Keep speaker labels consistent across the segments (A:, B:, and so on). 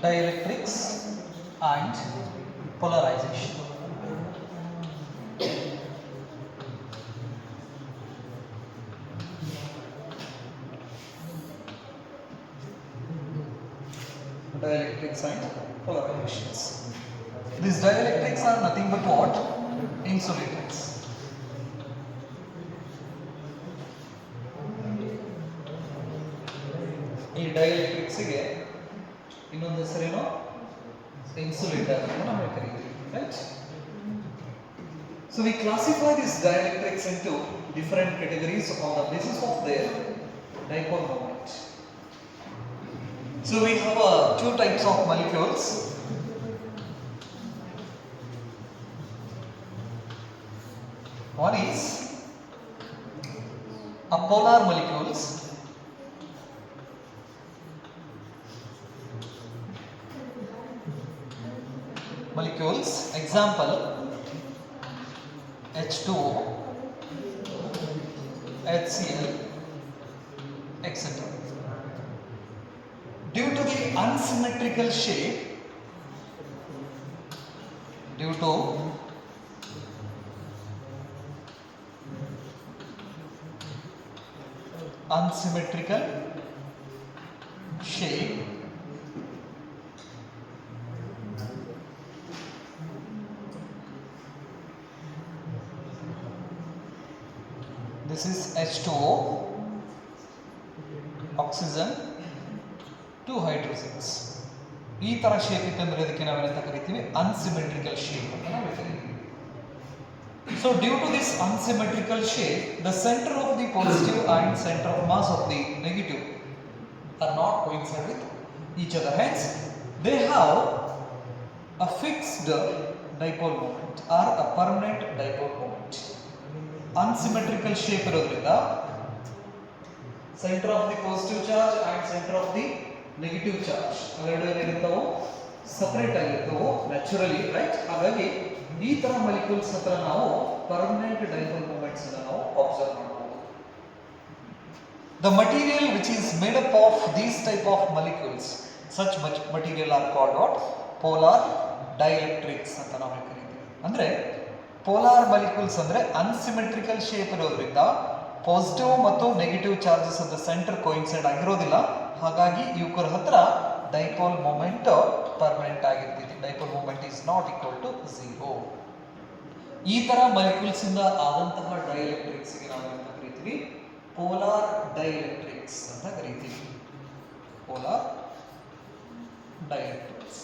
A: dielectrics and polarization. Dielectrics and polarizations. These dielectrics are nothing but what? Insulators. ಈ ಡೈಎಲೆಕ್ಟ್ರಿಕ್ಸ್ಗೆ ಇನ್ನೊಂದು ಹೆಸರೇನು? Insulator ಅಂತ ನಾವು ಕರೀತೀವಿ, right? So we classify these dielectrics into different categories on the basis of their dipole moment. So we have two types of molecules. One is apolar molecules. Example H2O, HCl, etc. Due to the unsymmetrical shape, this is H2O, oxygen, 2 hydrogens. ಈ ತರ shape ಇತ್ತಂದ್ರೆ ಅದಕ್ಕೆ ನಾವೇನಂತ ಕರಿತೀವಿ? ಅನ್ಸಿಮೆಟ್ರಿಕಲ್ shape ಅಂತ ನಾವು ಕರಿತೀವಿ. So due to this unsymmetrical shape, the center of the positive and center of mass of the negative are not coincident with each other. Hence, they have a fixed dipole moment or a permanent dipole moment. Unsymmetrical shape ಇರೋದ್ರಿಂದ center of the positive charge and center of the negative charge ಅವೆರಡು ಏನಿರ್ತಾವೋ separate ಆಗಿರ್ತಾವೋ naturally, right? ಹಾಗಾಗಿ ಈ ತರ molecules ಹತ್ರ ನಾವು permanent dipole moments ಅನ್ನು ನಾವು observe ಮಾಡಬಹುದು. The material which is made up of these type of molecules, such material are called what? Polar dielectrics ಅಂತ ನಾವು ಕರೀತೀವಿ. ಅಂದ್ರೆ ಪೋಲಾರ್ ಮಾಲಿಕ್ಯೂಲ್ಸ್ ಅಂದ್ರೆ ಅನ್ಸಿಮೆಟ್ರಿಕಲ್ ಶೇಪ್ ಇರೋದ್ರಿಂದ ಪಾಸಿಟಿವ್ ಮತ್ತು negative charges of the centre coincide ಆಗಿರೋದಿಲ್ಲ. ಹಾಗಾಗಿ ಇವುಗಳ ಹತ್ರ ಡೈಪೋಲ್ ಮೂಮೆಂಟ್ ಪರ್ಮನೆಂಟ್ ಆಗಿರ್ತೈತಿ. Dipole moment is not equal to 0. ಈ ತರ ಮಾಲಿಕ್ಯೂಲ್ಸ್ ಇಂದ ಆದಂತಹ ಡೈಎಲೆಕ್ಟ್ರಿಕ್ಸ್ ಗೆ ನಾವು ಏನಂತ ಕರೀತೀವಿ? ಪೋಲಾರ್ ಡೈಎಲೆಕ್ಟ್ರಿಕ್ಸ್ ಅಂತ ಕರೀತೀವಿ. Polar dielectrics.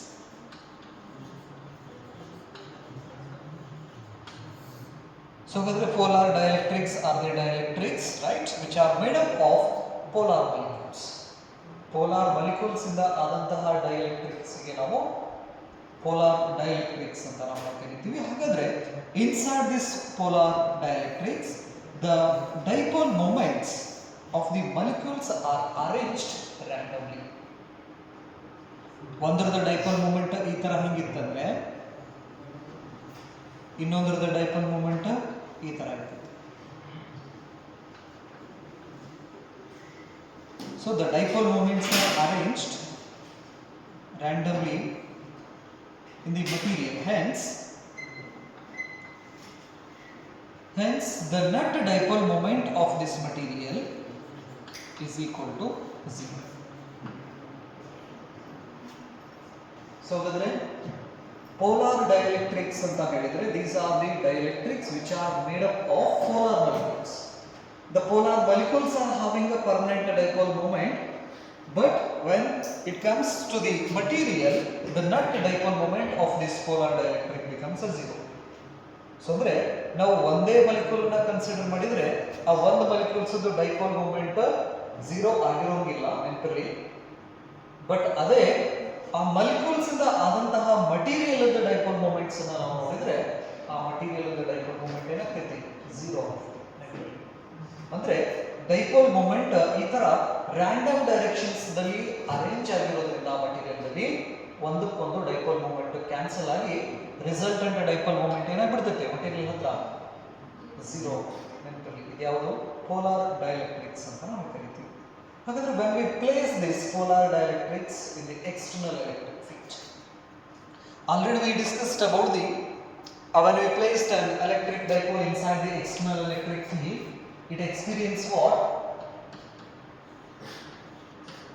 A: So polar dielectrics are the dielectrics, right, which are made up of polar molecules. Polar molecules ಇಂದ ಆದಂತಹ ಡೈಎಲೆಕ್ಟ್ರಿಕ್ಸ್ ಗೆ ನಾವು ಪೋಲಾರ್ ಡೈಎಲೆಕ್ಟ್ರಿಕ್ಸ್ ಅಂತ ನಾವು ಕರೀತೀವಿ. ಹಾಗಾದ್ರೆ inside this polar dielectrics, the dipole moments of the molecules are arranged randomly. ಒಂದರದ dipole moment ಈ ತರ ಹಿಂಗಿತ್ತಂದ್ರೆ ಇನ್ನೊಂದರದ ಡೈಪೋಲ್ ಮೂಮೆಂಟ್ ಈ ತರ ಇರ್ತದೆ. So the dipole moments are arranged randomly in the material. Hence the net dipole moment of this material is equal to 0. So polar dielectrics anta helidre, these are the dielectrics which are made up of polar molecules. The polar molecules are having a permanent dipole moment, but when it comes to the material, the net dipole moment of this polar dielectric becomes a 0. So ಅಂದ್ರೆ ನಾವು ಒಂದೇ molecule ನ consider ಮಾಡಿದ್ರೆ ಆ ಒಂದು molecules dipole moment 0 ಆಗಿರೋಂಗಿಲ್ಲ ನೆನಪಿರಲಿ. But ಅದೇ ಆ ಮಾಲಿಕ್ಯೂಲ್ಸ್ ಇಂದ ಆದಂತಹ ಮಟೀರಿಯಲ್ ದ ಡೈಪೋಲ್ ಮೂಮೆಂಟ್ಸ್ ಅನ್ನು ನಾವು ನೋಡಿದ್ರೆ ಆ ಮಟೀರಿಯಲ್ ದ ಡೈಪೋಲ್ ಮೂಮೆಂಟ್ ಏನಾಗ್ತೈತಿ? 0 ಆಗ್ತದೆ. ಅಂದ್ರೆ ಡೈಪೋಲ್ ಮೂಮೆಂಟ್ ಈ ತರ ರ್ಯಾಂಡಮ್ ಡೈರೆಕ್ಷನ್ಸ್ ದಲ್ಲಿ ಅರೇಂಜ್ ಆಗಿರೋದ್ರಿಂದ ಮಟೀರಿಯಲ್ ದಲ್ಲಿ ಒಂದಕ್ಕೊಂದು ಡೈಪೋಲ್ ಮೂಮೆಂಟ್ ಕ್ಯಾನ್ಸಲ್ ಆಗಿ ರಿಸಲ್ಟೆಂಟ್ ಡೈಪೋಲ್ ಮೂಮೆಂಟ್ ಏನಾಗ್ಬಿಡ್ತೈತೆ ಮಟೀರಿಯಲ್ ಹತ್ರ? 0. ನೆನಪಲ್ಲಿ ಇದು ಯಾವುದು? ಪೋಲಾರ್ ಡೈಎಲೆಕ್ಟ್ರಿಕ್ಸ್ ಅಂತ ನಾವು ಕರಿತೀವಿ. ಹಾಗಾದ್ರೆ when we place this polar dielectrics in the external electric field, Already we discussed about the when we placed an electric dipole inside the external electric field, it experiences what?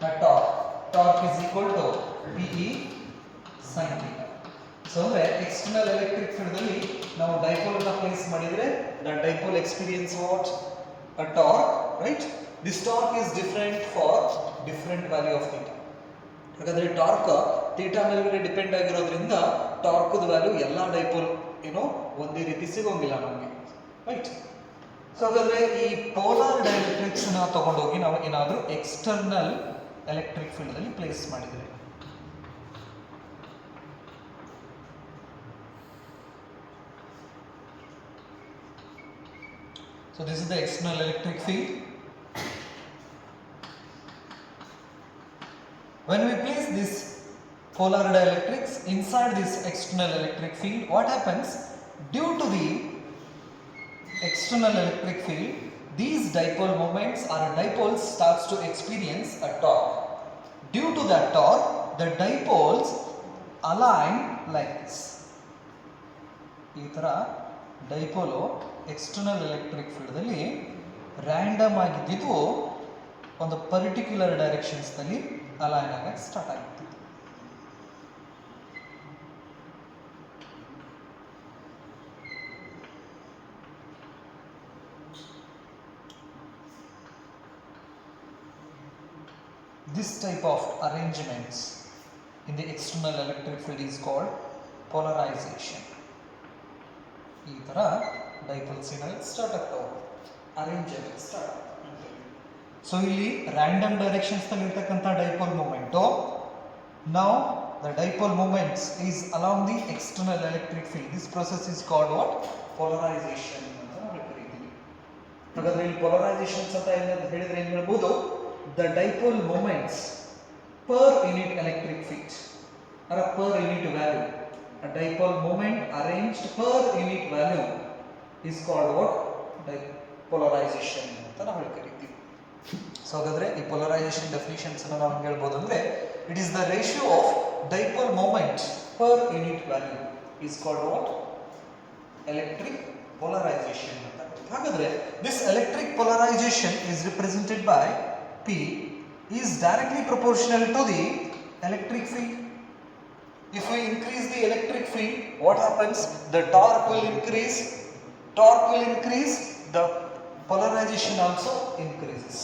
A: A torque. Torque is equal to PE sin theta. So ಅಂದ್ರೆ external electric field ಅಲ್ಲಿ ನಾವು dipole ಅನ್ನು place ಮಾಡಿದ್ರೆ that dipole experience what? A torque, right? This torque is different for different value of theta. ಹಾಗಾದ್ರೆ torque theta ಮೇಲೆ depend ಆಗಿರೋದ್ರಿಂದ torque value ಎಲ್ಲ dipole ಒಂದೇ ರೀತಿ ಸಿಗೋಂಗಿಲ್ಲ ನಮಗೆ, ರೈಟ್? ಸೊ ಹಾಗಾದ್ರೆ ಈ ಪೋಲಾರ್ ಡೈಎಲೆಕ್ಟ್ರಿಕ್ಸ್ ನ ತಗೊಂಡೋಗಿ ನಾವು ಏನಾದರೂ ಎಕ್ಸ್ಟರ್ನಲ್ ಎಲೆಕ್ಟ್ರಿಕ್ ಫೀಲ್ಡ್ ಅಲ್ಲಿ ಪ್ಲೇಸ್ ಮಾಡಿದ್ರೆ, so this is the external electric field. When we place this polar dielectrics inside this external electric field, what happens? Due to the external electric field, these dipole moments or dipoles starts to experience a torque. Due to that torque, the dipoles align like this. ಈ ತರ ಡೈಪೋಲು external electric field ಅಲ್ಲಿ random ಆಗಿದ್ದು ಒಂದು particular directions ನಲ್ಲಿ align ಆಗಕ್ಕೆ start ಆಗುತ್ತೆ. This type of arrangements in the external electric field is called polarization. ಈ ತರ ಡೈಪೋಲ್ಸ್ ಸ್ಟಾರ್ಟ್ ಆಗ್ತಾವೆ, ಅರೇಂಜ್ ಆಗಕ್ಕೆ ಸ್ಟಾರ್ಟ್ ಆಗ್ತವೆ. ಸೊ ಇಲ್ಲಿ ರ್ಯಾಂಡಮ್ ಡೈರೆಕ್ಷನ್ಸ್ ನಲ್ಲಿ ಇರ್ತಕ್ಕಂಥ dipole moment, now the dipole moments is along the external electric field. This process is called what? Polarization ಅಂತ ನಾವು ಕರೀತೀವಿ. ಹಾಗಾದ್ರೆ ಇಲ್ಲಿ ಪೋಲರೈಸೇಷನ್ಸ್ ಅಂತ ಹೇಳಿದ್ರೆ ಏನು ಹೇಳ್ಬೋದು? The dipole moments per unit electric field or per unit value. A dipole moment arranged per unit value is called what? Polarization ಅಂತ ನಾವು ಕರೀತೀವಿ. ಸೊ ಹಾಗಾದ್ರೆ ಈ ಪೋಲರೈಸೇಷನ್ ಡೆಫಿನಿಷನ್ಸ್ ಅನ್ನು ನಾವು ಹೆಂಗೆ ಹೇಳ್ಬೋದು ಅಂದ್ರೆ, it is the ratio of dipole moment per unit value is called what? Electric polarisation ಅಂತ. ಹಾಗಾದ್ರೆ this electric polarisation is represented by P is directly proportional to the electric field. If we increase the electric field, what happens? The torque will increase. Torque will increase, the polarization also increases.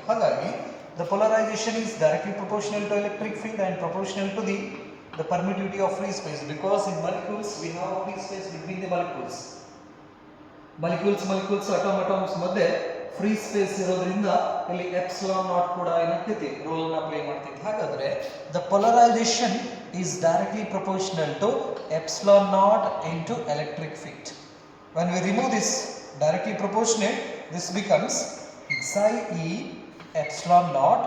A: ಹಾಗಾಗಿ the polarization is directly proportional to electric field and proportional to the permittivity of free space, because in molecules we have a free space between the molecules. molecules atoms ಮಧ್ಯೆ free space ಇರೋದ್ರಿಂದ ಇಲ್ಲಿ epsilon naught ಕೂಡ ಏನಾಗ್ತೈತಿ, roll ಅನ್ನ play ಮಾಡ್ತೈತಿ. ಹಾಗಾದ್ರೆ the polarization is directly proportional to epsilon naught into electric field. when we remove this directly proportionate, this becomes psi e epsilon naught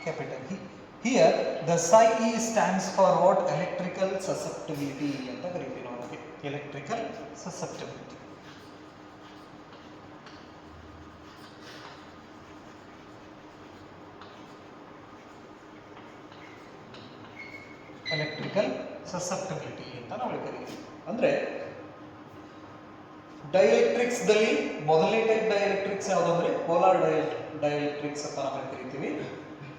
A: capital E. Here the psi e stands for what? Electrical susceptibility ಅಂತ ಕರೀತೀವಿ ನಾವು. electrical susceptibility. Electrical susceptibility ಅಂತ ನಾವು ಕರೀತೀವಿ. ಅಂದ್ರೆ dielectrics ದಲ್ಲಿ ಮೊದಲನೇ type dielectrics ಯಾವುದು ಅಂದ್ರೆ ಪೋಲಾರ್ ಡೈಎಲೆಕ್ಟ್ರಿಕ್ಸ್ ಅಂತ ನಾವು ಕರೀತೀವಿ.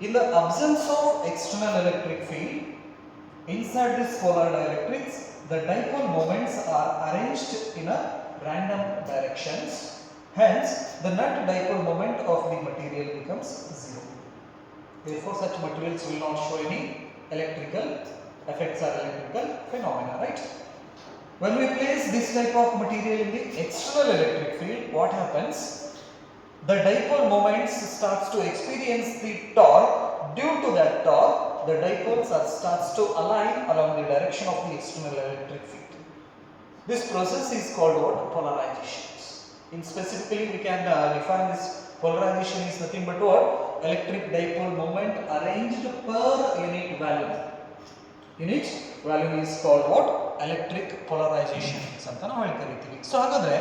A: In the absence of external electric field, inside this polar dielectrics the dipole moments are arranged in a random directions, hence the net dipole moment of the material becomes zero. Therefore such materials will not show any electrical effects or electrical phenomena, right? When we place this type of material in the external electric field, what happens? The dipole moments starts to experience the torque. Due to that torque, the dipoles starts to align along the direction of the external electric field. This process is called what? Polarization. In specifically we can define this polarization is nothing but what? Electric dipole moment arranged per unit value. Unit value is called what? Electric polarization ಅಂತ ನಾವು ಕರೀತೀವಿ. So ಹಾಗಾದ್ರೆ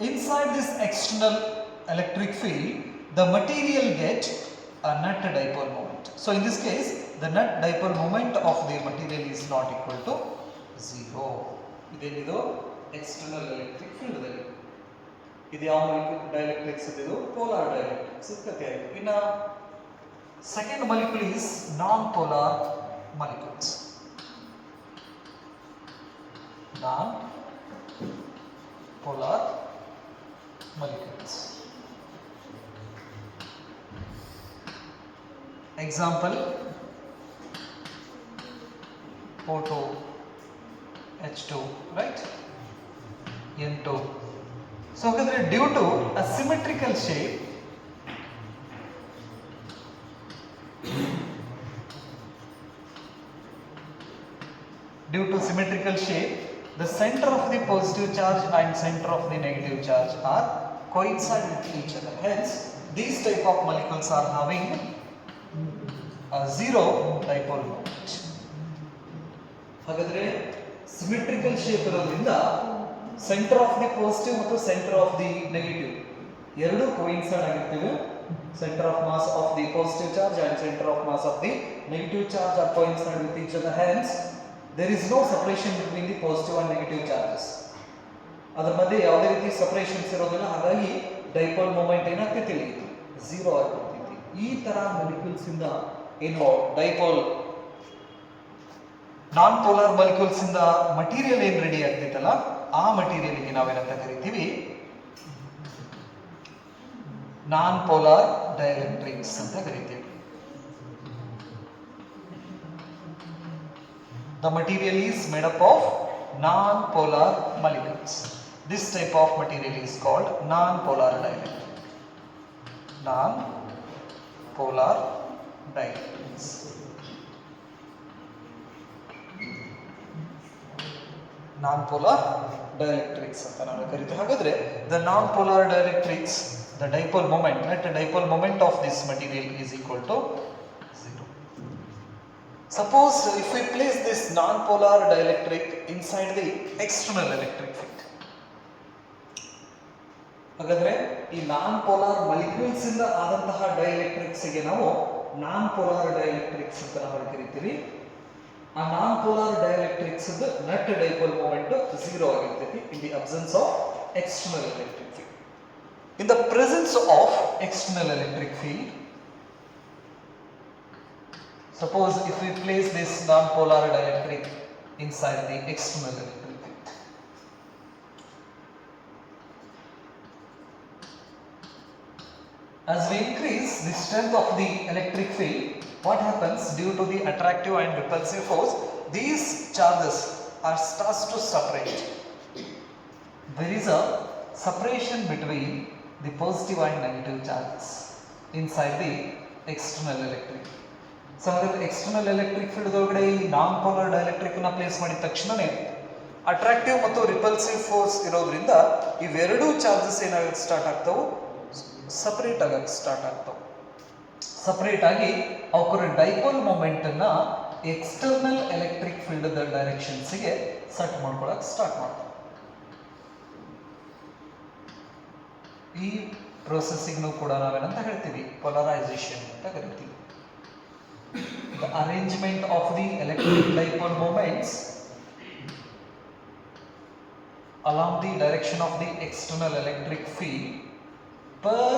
A: inside this external electric field, the material get a net dipole moment. So in this case, the net dipole moment of the material is not equal to 0. ಇದೇನಿದು external electric ಫೀಲ್ಡ್ದಲ್ಲಿ. ಇದು ಯಾವ dielectrics ಇದು? Polar dielectrics ಕಥೆ ಆಯಿತು. ಇನ್ನು second molecule is non polar molecules. Non polar molecules. Example O2, H2, right? N2. So, due to a symmetrical shape, the center of the positive charge and center of the negative charge are coincide with each other. Hence, these type of molecules are having a zero dipole moment. ಹಾಗಾದ್ರೆ symmetrical shape ಇರೋದ್ರಿಂದ centre of the positive ಮತ್ತು centre of the negative ಎರಡು coincide ಆಗಿರ್ತವೆ. Center of mass of the positive charge and center of mass of the negative charge are coincide with each other. Hence, there is no separation between the positive and negative charges. ಅದರ ಮಧ್ಯೆ ಯಾವುದೇ ರೀತಿ ಸಪರೇಷನ್ಸ್ ಇರೋದಿಲ್ಲ. ಹಾಗಾಗಿ dipole moment ಏನಾಗ್ತೈತಿ ತಿಳಿಯಿತು, 0 ಆಗಿರ್ತೈತಿ. ಈ ತರ ಮಾಲಿಕ್ಯೂಲ್ಸ್ ಇಂದ ಏನು ಡೈಪೋಲ್ ನಾನ್ ಪೋಲಾರ್ ಮಾಲಿಕ್ಯೂಲ್ಸ್ ಇಂದ ಮಟೀರಿಯಲ್ ಏನು ರೆಡಿ ಆಗ್ತೈತಲ್ಲ, ಆ ಮಟೀರಿಯಲ್ಗೆ ನಾವೇನಂತ ಕರಿತೀವಿ? ನಾನ್ ಪೋಲಾರ್ ಡೈಎಲೆಕ್ಟ್ರಿಕ್ಸ್ ಅಂತ ಕರಿತೀವಿ. The material is made up of non-polar molecules. This type of material is called non-polar dielectric. Non-polar dielectrics. Non-polar dielectrics ಅಂತ ನಾವು ಕರಿತೀವಿ. ಹಾಗಾದ್ರೆ the non-polar dielectrics, the dipole moment, net dipole moment of this material is equal to 0. Suppose if we place this non-polar dielectric inside the external electric field. ಹಾಗಾದ್ರೆ ಈ non polar molecules ಇಂದ ಆದಂತಹ dielectrics ಗೆ ನಾವು ನಾನ್ polar dielectrics ಅಂತ ನಾವು ಕರಿತೀವಿ. ಆ ನಾನ್ polar dielectrics net dipole moment 0 ಆಗಿರ್ತೈತಿ in the absence of external electric field. In the presence of external electric field, suppose if we place this non-polar dielectric inside the external electric field, as we increase the strength of the electric field, what happens? Due to the attractive and repulsive force, these charges are starts to separate. There is a separation between the positive and negative charges inside the external electric field. So ಹಾಗಾದ್ರೆ external electric field ಒಳಗಡೆ ಈ non polar dielectric ನ place ಮಾಡಿದ ತಕ್ಷಣನೇ attractive ಮತ್ತು repulsive force ಇರೋದ್ರಿಂದ ಇವೆರಡೂ charges ಏನಾಗಕ್ಕೆ start ಆಗ್ತಾವು? Separate ಆಗಕ್ಕೆ ಸ್ಟಾರ್ಟ್ ಆಗ್ತಾವು. ಸಪರೇಟ್ ಆಗಿ ಅವರ ಡೈಪೋಲ್ ಮೊಮೆಂಟ್ ಅನ್ನ ಎಕ್ಸ್ಟರ್ನಲ್ ಎಲೆಕ್ಟ್ರಿಕ್ ಫೀಲ್ಡ್ ಡೈರೆಕ್ಷನ್ಸ್ ಗೆ ಸೆಟ್ ಮಾಡ್ಕೊಳ್ಳೋಕೆ ಸ್ಟಾರ್ಟ್ ಮಾಡ್ತಾವೆ. ಈ ಪ್ರೊಸೆಸಿಂಗ್ ಕೂಡ ನಾವೇನಂತ ಹೇಳ್ತೀವಿ? ಪೋಲರೈಸೇಷನ್ ಅಂತ ಕರಿತೀವಿ. The arrangement of the electric dipole moments along the direction of the external electric field per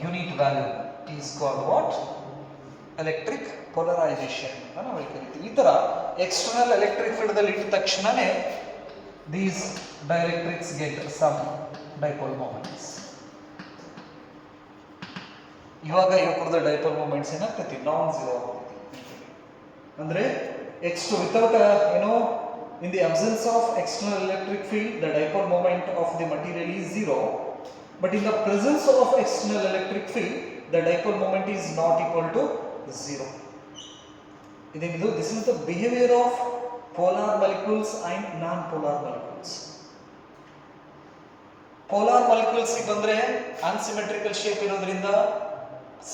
A: unit value is called what? Electric polarization ಅಂತ ನಾವು ಕರಿತೀವಿ. ಈ ತರ ಎಕ್ಸ್ಟರ್ನಲ್ ಎಲೆಕ್ಟ್ರಿಕ್ ಫೀಲ್ಡ್ ದಲ್ಲಿ ಇಟ್ಟ ತಕ್ಷಣನೇ these dielectrics get some dipole moments. ಇವಾಗ ಇವಕ್ಕದ dipole moments ಏನಾಗ್ತೈತಿ? ನಾನ್ ಝೀರೋ ಆಗ್ತೈತಿ. ಅಂದ್ರೆ without in the absence of external electric field, the dipole moment of the material is 0, but in the presence of external electric field, the dipole moment is not equal to 0. This is the behavior of polar molecules and non-polar molecules. Polar molecules ಬಂದ್ರೆ unsymmetrical shape ಇರೋದ್ರಿಂದ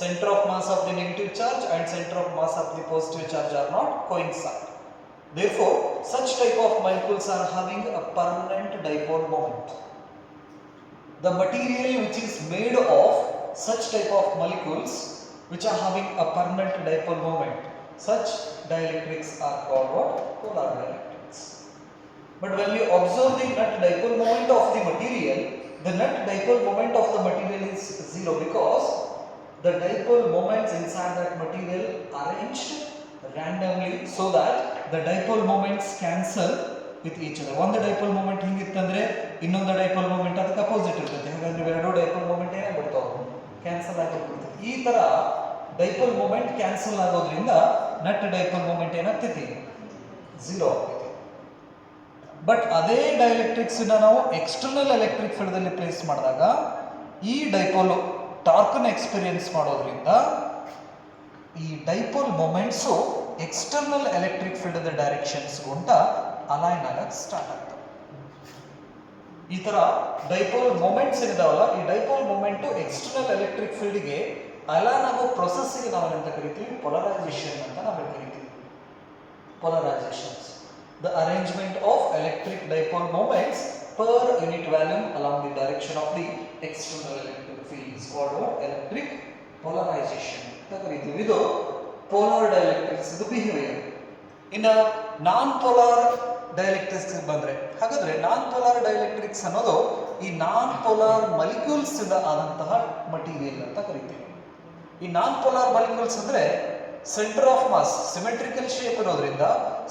A: center of mass of the negative charge and center of mass of the positive charge are not coincide. Therefore, such type of molecules are having a permanent dipole moment. The material which is made of such type of molecules which are having a permanent dipole moment, such dielectrics are called what? Polar dielectrics. But when we observe the net dipole moment of the material, the net dipole moment of the material is zero because the dipole moments inside that material arranged randomly so that the dipole moments cancel with each other. ಒಂದು dipole moment ಹಿಂಗಿತ್ತಂದ್ರೆ ಇನ್ನೊಂದು dipole moment ಅದಕ್ಕೆ opposite ಇರ್ತದೆ. ಹಾಗಾದ್ರೆ ಎರಡು dipole moment ಏನಾಗ್ಬಿಡ್ತಾವೆ, cancel ಆಗಿಬಿಡ್ತದೆ. ಈ ತರ dipole moment cancel ಆಗೋದ್ರಿಂದ ನೆಟ್ dipole moment ಏನಾಗ್ತೈತಿ, ಝೀರೋ ಆಗ್ತೈತಿ. ಬಟ್ ಅದೇ ಡೈಎಲೆಕ್ಟ್ರಿಕ್ಸ್ ನಾವು ಎಕ್ಸ್ಟರ್ನಲ್ ಎಲೆಕ್ಟ್ರಿಕ್ ಫೀಲ್ಡ್ ಅಲ್ಲಿ ಪ್ಲೇಸ್ ಮಾಡಿದಾಗ ಈ ಡೈಪೋಲ್ ಟಾರ್ಕ್ ನ ಎಕ್ಸ್ಪೀರಿಯನ್ಸ್ ಮಾಡೋದ್ರಿಂದ ಈ dipole moments external electric field directions ಗುಂಟ ಅಲೈನ್ ಆಗಕ್ಕೆ ಸ್ಟಾರ್ಟ್ ಆಗ್ತವೆ. ಈ ತರ ಡೈಪೋಲ್ ಮೊಮೆಂಟ್ಸ್ ಏನಿದಾವಲ್ಲ, ಈ ಡೈಪೋಲ್ ಮೊಮೆಂಟ್ ಎಕ್ಸ್ಟರ್ನಲ್ ಎಲೆಕ್ಟ್ರಿಕ್ ಫೀಲ್ಡ್ಗೆ ಅಲೈನ್ ಆಗೋ ಪ್ರೊಸೆಸ್ಗೆ ನಾವು ಏನಂತ ಕರಿತೀವಿ, ಪೊಲರೈಸೇಷನ್ ಅಂತ ನಾವು ಕರಿತೀವಿ. ಪೊಲರೈಸೇಷನ್ಸ್, the arrangement of electric dipole moments per unit volume along the direction of the external electric field is called electric polarization. ಇದು polar dielectrics ಇದು behavior. ಇನ್ನು ನಾನ್ ಪೋಲಾರ್ ಡೈಎಲೆಕ್ಟ್ರಿಕ್ಸ್ ಬಂದ್ರೆ, ಹಾಗಾದ್ರೆ ನಾನ್ ಪೋಲಾರ್ ಡೈಎಲೆಕ್ಟ್ರಿಕ್ಸ್ ಅನ್ನೋದು ಈ ನಾನ್ ಪೋಲಾರ್ ಮಾಲಿಕ್ಯೂಲ್ಸ್ ಇಂದ ಆದಂತಹ material ಅಂತ ಕರಿತೀವಿ. ಈ ನಾನ್ ಪೋಲಾರ್ ಮಾಲಿಕ್ಯೂಲ್ಸ್ ಅಂದ್ರೆ centre of mass symmetrical shape ಇರೋದ್ರಿಂದ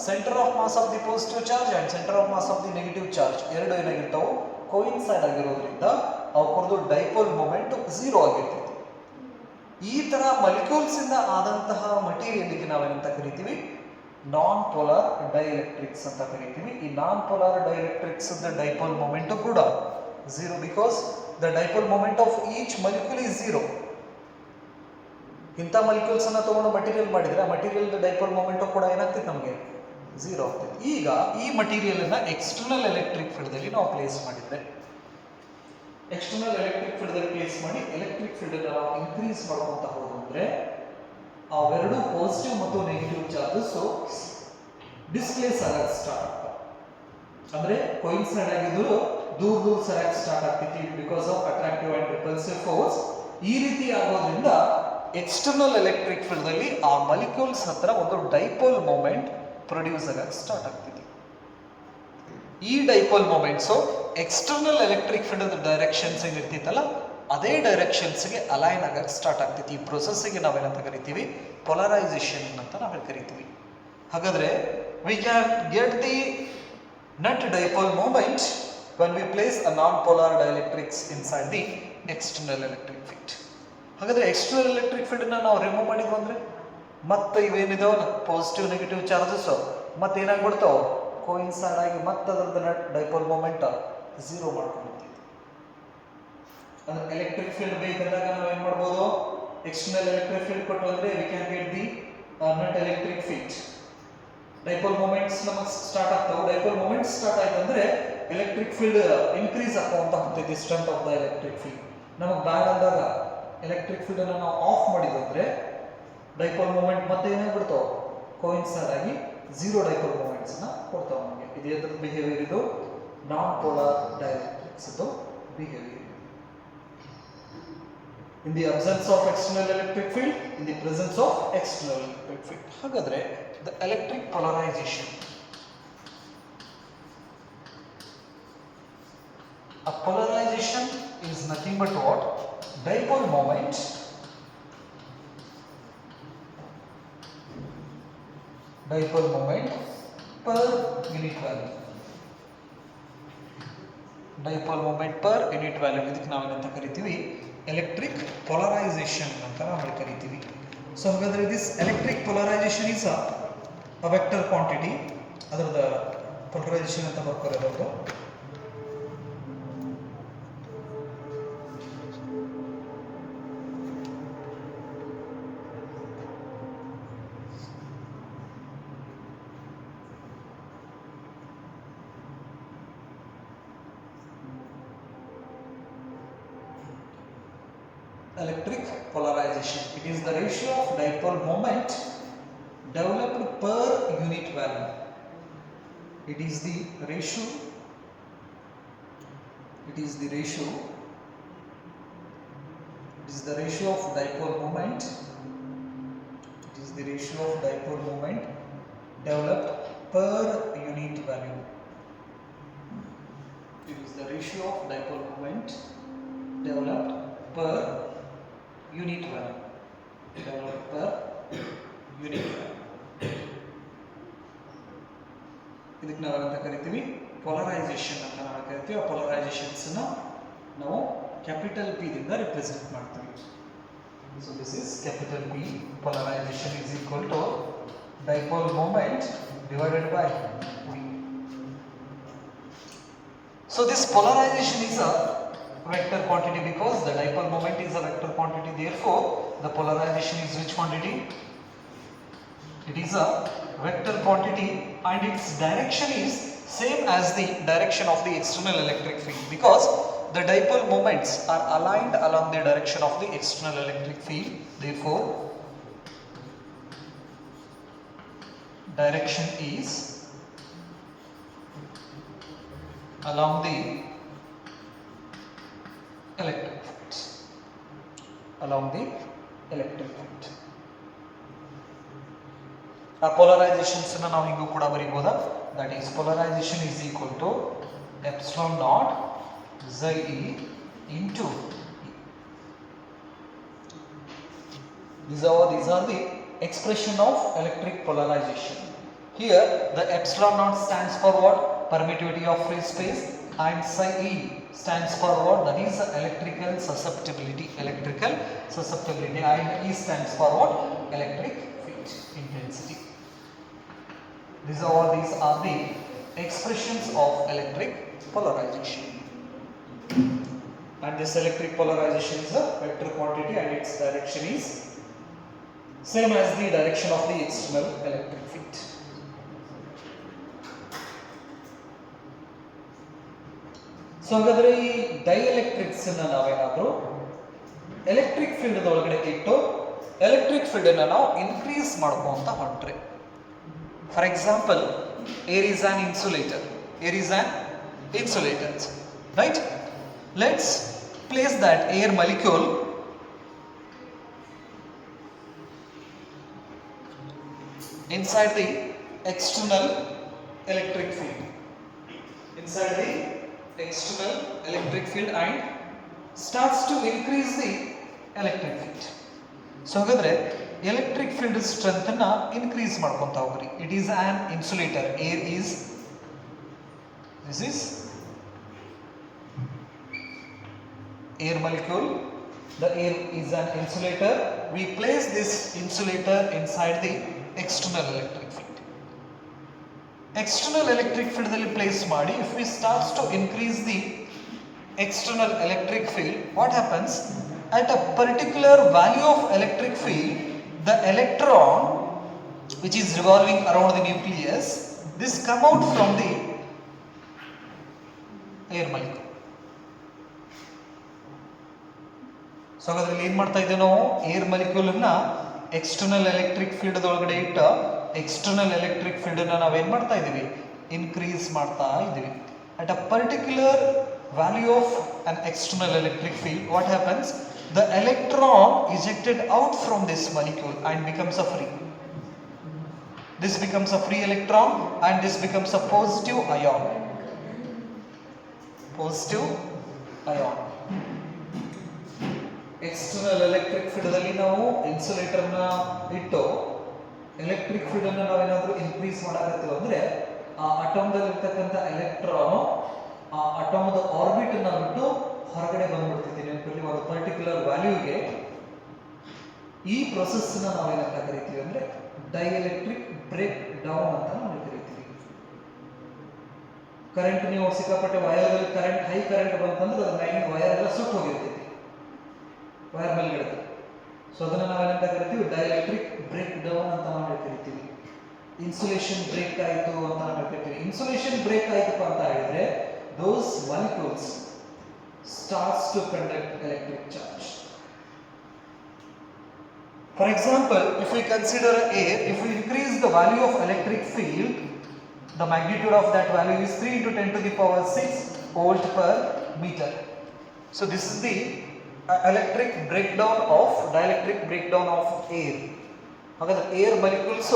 A: centre of mass of the positive charge and centre of mass of the negative charge ಎರಡು ಏನಾಗಿರ್ತಾವೆ, ಕೋಇನ್ಸೈಡ್ ಆಗಿರೋದ್ರಿಂದ ಅವರದ್ದು ಡೈಪೋಲ್ ಮೊಮೆಂಟ್ ಝೀರೋ ಆಗಿರ್ತೈತಿ. ಈ ತರ ಮಾಲಿಕ್ಯೂಲ್ಸ್ ಇಂದ ಆದಂತಹ ಮಟೀರಿಯಲ್ಗೆ ನಾವೇನಂತ ಕರಿತೀವಿ, ನಾನ್ ಪೋಲಾರ್ ಡೈಎಲೆಕ್ಟ್ರಿಕ್ಸ್ ಅಂತ ಕರಿತೀವಿ. ಈ non polar dielectrics dipole moment ಕೂಡ zero because the dipole moment of each molecule is zero. ಇಂಥ ಮಾಲಿಕ್ಯೂಲ್ಸ್ ಅನ್ನ ತಗೊಂಡು ಮಟೀರಿಯಲ್ ಮಾಡಿದ್ರೆ ಆ ಮಟೀರಿಯಲ್ ಡೈಪೋಲ್ ಮೊಮೆಂಟ್ ಕೂಡ ಏನಾಗ್ತೈತೆ, ನಮಗೆ ಝೀರೋ ಆಗ್ತೈತೆ. ಈಗ ಈ ಮಟೀರಿಯಲ್ ಅನ್ನ ಎಕ್ಸ್ಟರ್ನಲ್ ಎಲೆಕ್ಟ್ರಿಕ್ ಫೀಲ್ಡ್ ಅಲ್ಲಿ ನಾವು ಪ್ಲೇಸ್ ಮಾಡಿದ್ರೆ, ಎಕ್ಸ್ಟರ್ನಲ್ ಎಲೆಕ್ಟ್ರಿಕ್ ಫೀಲ್ಡ್ ಅಲ್ಲಿ ಪ್ಲೇಸ್ ಮಾಡಿ ಎಲೆಕ್ಟ್ರಿಕ್ ಫೀಲ್ಡ್ ಅನ್ನ ನಾವು ಇನ್ಕ್ರೀಸ್ ಮಾಡ್ಕೊಂತ ಹೋದ್ರೆ ಅವೆರಡು ಪಾಸಿಟಿವ್ ಮತ್ತು ನೆಗೆಟಿವ್ ಚಾರ್ಜಸ್ ಡಿಸ್ಪ್ಲೇಸ್ ಆಗಕ್ಕೆ ಸ್ಟಾರ್ಟ್ ಆಗ್ತವೆ. ಅಂದ್ರೆ ಕೋಇನ್ಸೈಡ್ ಆಗಿದ್ರು ದೂರ ದೂರ ಸರಿಯಾಗಿ ಸ್ಟಾರ್ಟ್ ಆಗ್ತೈತಿ because of attractive and repulsive force. ಈ ರೀತಿ ಆಗೋದ್ರಿಂದ ಎಕ್ಸ್ಟರ್ನಲ್ ಎಲೆಕ್ಟ್ರಿಕ್ ಫೀಲ್ಡ್ ಅಲ್ಲಿ ಆ ಮಾಲಿಕ್ಯೂಲ್ಸ್ ಹತ್ರ ಒಂದು ಡೈಪೋಲ್ ಮೊಮೆಂಟ್ ಪ್ರೊಡ್ಯೂಸ್ ಆಗಕ್ಕೆ ಸ್ಟಾರ್ಟ್ ಆಗ್ತೈತಿ. ಈ dipole moments external electric field directions ಏನಿರ್ತಿತ್ತಲ್ಲ ಅದೇ ಡೈರೆಕ್ಷನ್ಸ್ಗೆ ಅಲೈನ್ ಆಗಕ್ಕೆ ಸ್ಟಾರ್ಟ್ ಆಗ್ತೈತಿ. ಈ ಪ್ರೊಸೆಸ್ಗೆ ನಾವೇನಂತ ಕರಿತೀವಿ, ಪೊಲರೈಸೇಷನ್ ಅಂತ ನಾವು ಕರಿತೀವಿ. ಹಾಗಾದ್ರೆ V can get the net dipole moment when we place a non-polar dielectrics inside the external electric field. ಹಾಗಾದ್ರೆ ಎಕ್ಸ್ಟರ್ನಲ್ ಎಲೆಕ್ಟ್ರಿಕ್ ಫೀಲ್ಡ್ ನಾವು ರಿಮೂವ್ ಮಾಡಿದ್ವು ಅಂದ್ರೆ ಮತ್ತೆ ಇವೇನಿದಾವಲ್ಲ ಪಾಸಿಟಿವ್ ನೆಗೆಟಿವ್ ಚಾರ್ಜಸ್ ಮತ್ತೆ ಏನಾಗ್ಬಿಡ್ತಾವ, ಕೋಇನ್ಸೈಡ್ ಆಗಿ ಮತ್ತೆ ಅದರದ್ದು ನೆಟ್ ಡೈಪೋಲ್ ಮೊಮೆಂಟ್ ಝೀರೋ ಮಾಡ್ಕೊಂಡ್ಬಿಡ್ತೀವಿ. ಅಂದ್ರೆ ಎಲೆಕ್ಟ್ರಿಕ್ ಫೀಲ್ಡ್ ಬೇಕಂದಾಗ ನಾವು ಏನ್ ಮಾಡ್ಬೋದು, ಎಕ್ಸ್ಟರ್ನಲ್ ಎಲೆಕ್ಟ್ರಿಕ್ ಫೀಲ್ಡ್ ಕೊಟ್ಟು ಅಂದ್ರೆ we can get the net electric field. Dipole moments ನಮಗೆ ಸ್ಟಾರ್ಟ್ ಆಗ್ತಾವೆ. ಡೈಪೋಲ್ ಮೊಮೆಂಟ್ಸ್ ಸ್ಟಾರ್ಟ್ ಆಯ್ತು ಅಂದ್ರೆ ಎಲೆಕ್ಟ್ರಿಕ್ ಫೀಲ್ಡ್ ಇನ್ಕ್ರೀಸ್ ಆಗ್ತಾ ಹೋಗ್ತೈತಿ, strength of the electric field. ನಮಗೆ ಬ್ಯಾಡ್ ಅಂದಾಗ ಎಲೆಕ್ಟ್ರಿಕ್ ಫೀಲ್ಡ್ ಅನ್ನು ನಾವು ಆಫ್ ಮಾಡಿದ್ರೆ ಡೈಪೋಲ್ ಮೂಮೆಂಟ್ ಮತ್ತೆ ಏನಾಗ್ಬಿಡ್ತಾವೆ, ಕೋಇನ್ಸೈಡ್ ಆಗಿ ಝೀರೋ ಡೈಪೋಲ್ ಮೂಮೆಂಟ್ಸ್ ನ ಕೊಡ್ತಾವೆ ನಮಗೆ. ಇದು ಎದ್ರ ಬಿಹೇವಿಯರ್, ಇದು ನಾನ್ ಪೋಲಾರ್ ಡೈಎಲೆಕ್ಟ್ರಿಕ್ಸ್ ಇದು behaviour. In the absence of external electric field, in the presence of external electric field. ಹಾಗಾದ್ರೆ the electric polarization, a polarization is nothing but what, dipole moment per unit value. Dipole moment per unit value ಇದಕ್ಕೆ ನಾವು ಏನಂತ ಕರಿತೀವಿ, electric polarisation ಅಂತ ನಾವು ಕರಿತೀವಿ. So ಹಾಗಾದ್ರೆ this electric polarisation is a vector quantity. ಅದರದ ಪೊಲರೈಸೇಷನ್ ಅಂತ ಬರ್ಕೋರೋದು. Electric polarization, it is the ratio of dipole moment developed per unit value. It is the ratio of dipole moment. It is the ratio of dipole moment developed per unit value. is the ratio of dipole moment developed per unit value. Developed per unit value. ಇದಕ್ಕೆ ನಾವೇನಂತ ಕರಿತೀವಿ polarisation ಅಂತ ನಾವು ಕರಿತೀವಿ. ಆ ಪೋಲರೈಸೇಷನ್ಸ್ನ ನಾವು capital P ದಿಂದ ರಿಪ್ರೆಸೆಂಟ್ ಮಾಡ್ತೀವಿ. So this is capital P. Polarization is equal to dipole moment divided by V. So this polarization is a vector quantity because the dipole moment is a vector quantity. Therefore, the polarization is which quantity? It is a vector quantity and its direction is same as the direction of the external electric field because the dipole moments are aligned along the direction of the external electric field. Therefore, direction is along the electric field. Along the electric field. ಆ ಪೋಲರೈಸೇಷನ್ಸ್ ನಾವು ಹಿಂಗೂ ಕೂಡ ಬರೀಬೋದಾ? That is polarisation is equal to epsilon naught xi e into E. These are the expression of electric polarization. Here the epsilon naught stands for what? Permittivity of free space, and psi e stands for what? That is electrical susceptibility. Electrical susceptibility, and E stands for what? Electric field intensity. These are the expressions of electric polarization. And this electric polarization is a vector quantity and its direction is same as the direction of the external electric field. So ಹಾಗಾದ್ರೆ ಈ dielectrics ಅನ್ನು ನಾವೇನಾದರೂ electric field ಒಳಗಡೆ ಇಟ್ಟು electric field ಅನ್ನು ನಾವು increase ಮಾಡ್ಕೊಂತ ಹೊಂಟ್ರೆ, for example air is an insulator. Air is an insulator, right? Let's place that air molecule inside the external electric field. Inside the external electric field and starts to increase the electric field. So ಹಾಗಾದ್ರೆ electric field strength ಅನ್ನ increase ಮಾಡ್ಕೊಂತ ಹೋಗ್ರಿ. It is an insulator. Air is this is air molecule. The air is an insulator. We place this insulator inside the external electric field. External electric field alli place ಮಾಡಿ, if we starts to increase the external electric field, what happens? At a particular value of electric field, the electron which is revolving around the nucleus, this come out from the air molecule. So ಹಾಗಾದ್ರೆ ಏನು ಮಾಡ್ತಾ ಇದ್ದೇವೆ ನಾವು? Air molecule ಅನ್ನ external electric field ಒಳಗಡೆ ಇಟ್ಟ external electric field ಅನ್ನ ನಾವೇನ್ ಮಾಡ್ತಾ ಇದ್ದೀವಿ? ಇನ್ಕ್ರೀಸ್ ಮಾಡ್ತಾ ಇದ್ದೀವಿ. At a particular value of an external electric field, what happens? The electron ejected out from this molecule and becomes a free. This becomes a free electron and this becomes a positive ion. Positive ion. External electric field ಅಲ್ಲಿ ನಾವು insulator ನ ಇಟ್ಟು electric field ಅನ್ನು ನಾವೇನಾದ್ರೂ increase ಮಾಡಾಕತ್ತೀವಿ ಅಂದ್ರೆ ಆ ಅಟೋಮ್ದಲ್ಲಿ ಇರ್ತಕ್ಕಂಥ electron ಆ ಅಟೋಮದ ಆರ್ಬಿಟ್ ಅನ್ನ ಬಿಟ್ಟು ಹೊರಗಡೆ ಬಂದ್ಬಿಡ್ತಿದೆ. ನೆನಪಲ್ಲಿ ಒಂದು ಪರ್ಟಿಕ್ಯುಲರ್ ವ್ಯಾಲ್ಯೂಗೆ. ಈ ಪ್ರೊಸೆಸ್ ನ ನಾವೇನಂತ ಕರಿತೀವಿ ಅಂದ್ರೆ ಡೈಎಲೆಕ್ಟ್ರಿಕ್ ಬ್ರೇಕ್ ಡೌನ್ ಅಂತ ನಾವು ಕರಿತೀವಿ. ಕರೆಂಟ್ ನೀವು ಸಿಕ್ಕಾಪಟ್ಟೆ ವೈರ್ಗಳಲ್ಲಿ ಕರೆಂಟ್ ಹೈ ಕರೆಂಟ್ ಬಂತಂದ್ರೆ ಅದು ಲೈನ್ ವೈರ್ ಎಲ್ಲ ಸುಟ್ಟು ಹೋಗಿರ್ತೈತಿ ವೈರ್ ಮೇಲ್ಗಡೆ. ಸೊ ಅದನ್ನ ನಾವೇನಂತ ಕರಿತೀವಿ? ಡೈಎಲೆಕ್ಟ್ರಿಕ್ ಬ್ರೇಕ್ ಡೌನ್ ಅಂತ ನಾವು ಕರಿತೀವಿ. ಇನ್ಸುಲೇಷನ್ ಬ್ರೇಕ್ ಆಯಿತು ಅಂತ ನಾವು ಕರಿತೀವಿ. ಇನ್ಸುಲೇಷನ್ ಬ್ರೇಕ್ ಆಯ್ತಪ್ಪ ಅಂತ ಹೇಳಿದ್ರೆ those molecules starts to conduct electric charge. For example, if we consider air, if we increase the value of electric field, the magnitude of that value is 3 into 10 to the power 6 volt per meter. So this is the electric breakdown of dielectric breakdown of air. ಹಾಗಾದ್ರೆ air molecules